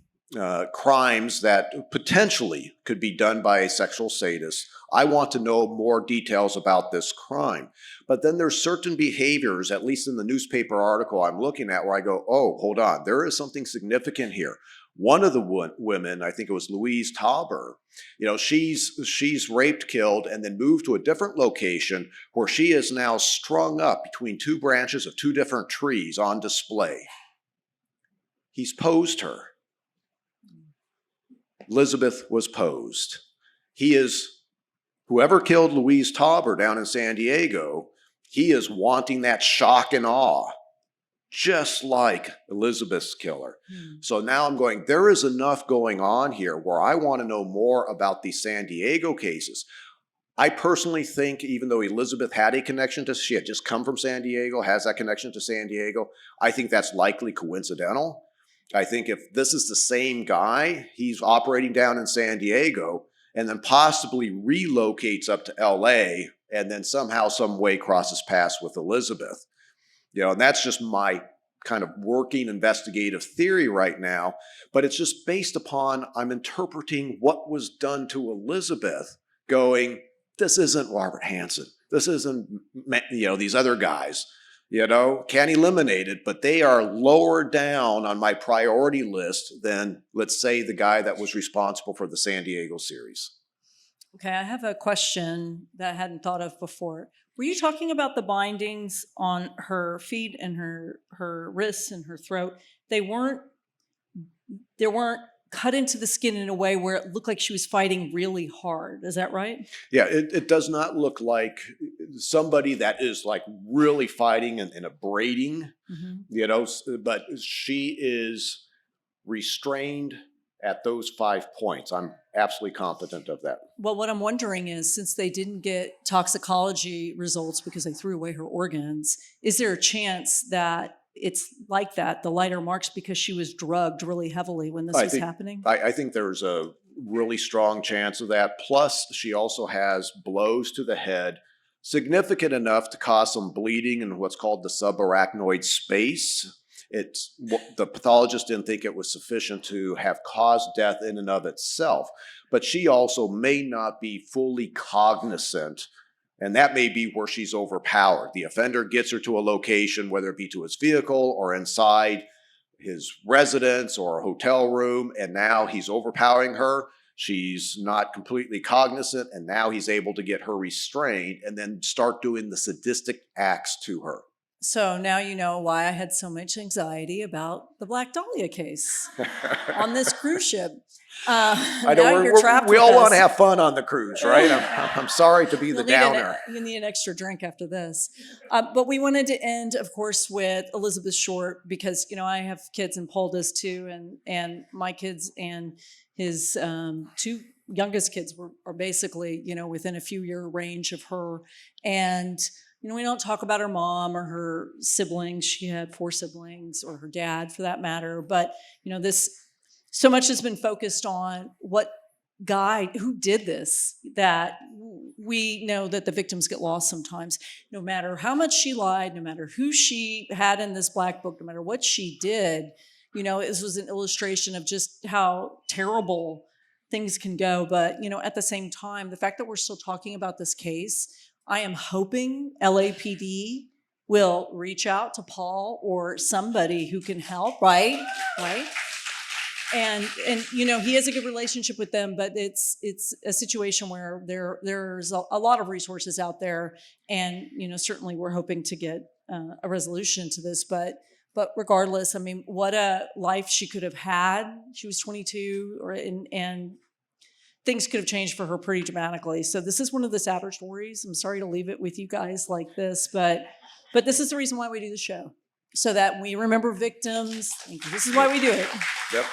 crimes that potentially could be done by a sexual sadist. I want to know more details about this crime. But then there's certain behaviors, at least in the newspaper article I'm looking at, where I go, oh, hold on, there is something significant here. One of the women, I think it was Louise Tauber, she's raped, killed, and then moved to a different location where she is now strung up between 2 branches of 2 different trees on display. He's posed her. Elizabeth was posed. Whoever killed Louise Tauber down in San Diego, he is wanting that shock and awe, just like Elizabeth's killer. So now I'm going, there is enough going on here where I want to know more about these San Diego cases. I personally think, even though Elizabeth had a connection she had just come from San Diego, has that connection to San Diego, I think that's likely coincidental. I think if this is the same guy, he's operating down in San Diego and then possibly relocates up to LA and then somehow, some way crosses paths with Elizabeth. And that's just my kind of working investigative theory right now, but it's just based upon, I'm interpreting what was done to Elizabeth, going, this isn't Robert Hansen. This isn't, these other guys. Can't eliminate it, but they are lower down on my priority list than, let's say, the guy that was responsible for the San Diego series. Okay, I have a question that I hadn't thought of before. Were you talking about the bindings on her feet and her wrists and her throat? They weren't cut into the skin in a way where it looked like she was fighting really hard. Is that right? Yeah, it does not look like somebody that is like really fighting and abrading, but she is restrained at those 5 points. I'm absolutely confident of that. Well, what I'm wondering is, since they didn't get toxicology results because they threw away her organs, is there a chance that it's like that, the lighter marks, because she was drugged really heavily when this was happening? I think there's a really strong chance of that. Plus, she also has blows to the head, significant enough to cause some bleeding in what's called the subarachnoid space. The pathologist didn't think it was sufficient to have caused death in and of itself, but she also may not be fully cognizant, and that may be where she's overpowered. The offender gets her to a location, whether it be to his vehicle or inside his residence or a hotel room, and now he's overpowering her. She's not completely cognizant, and now he's able to get her restrained and then start doing the sadistic acts to her. So now you know why I had so much anxiety about the Black Dahlia case on this cruise ship. I know we all want to have fun on the cruise, right? I'm sorry to be the downer. You need an extra drink after this. But we wanted to end, of course, with Elizabeth Short, because, I have kids, and Paul does too, and my kids and his 2 youngest kids are basically, within a few year range of her. And, we don't talk about her mom or her siblings. She had 4 siblings, or her dad for that matter. But, so much has been focused on what guy who did this, that we know that the victims get lost sometimes. No matter how much she lied, no matter who she had in this black book, no matter what she did, this was an illustration of just how terrible things can go. But, at the same time, the fact that we're still talking about this case, I am hoping LAPD will reach out to Paul or somebody who can help, right? And he has a good relationship with them, but it's a situation where there's a lot of resources out there, and certainly we're hoping to get a resolution to this. But regardless, I mean, what a life she could have had. She was 22, and things could have changed for her pretty dramatically. So this is one of the sadder stories. I'm sorry to leave it with you guys like this, but this is the reason why we do the show, so that we remember victims. This is why we do it. Yep.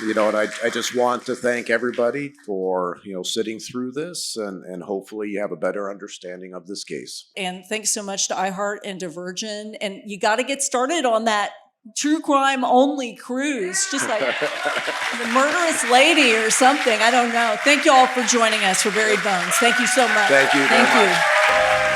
And I just want to thank everybody for, sitting through this, and hopefully you have a better understanding of this case. And thanks so much to iHeart and to Virgin. And you got to get started on that true crime only cruise, just like the Murderous Lady or something. I don't know. Thank you all for joining us for Buried Bones. Thank you so much. Thank you. Thank you.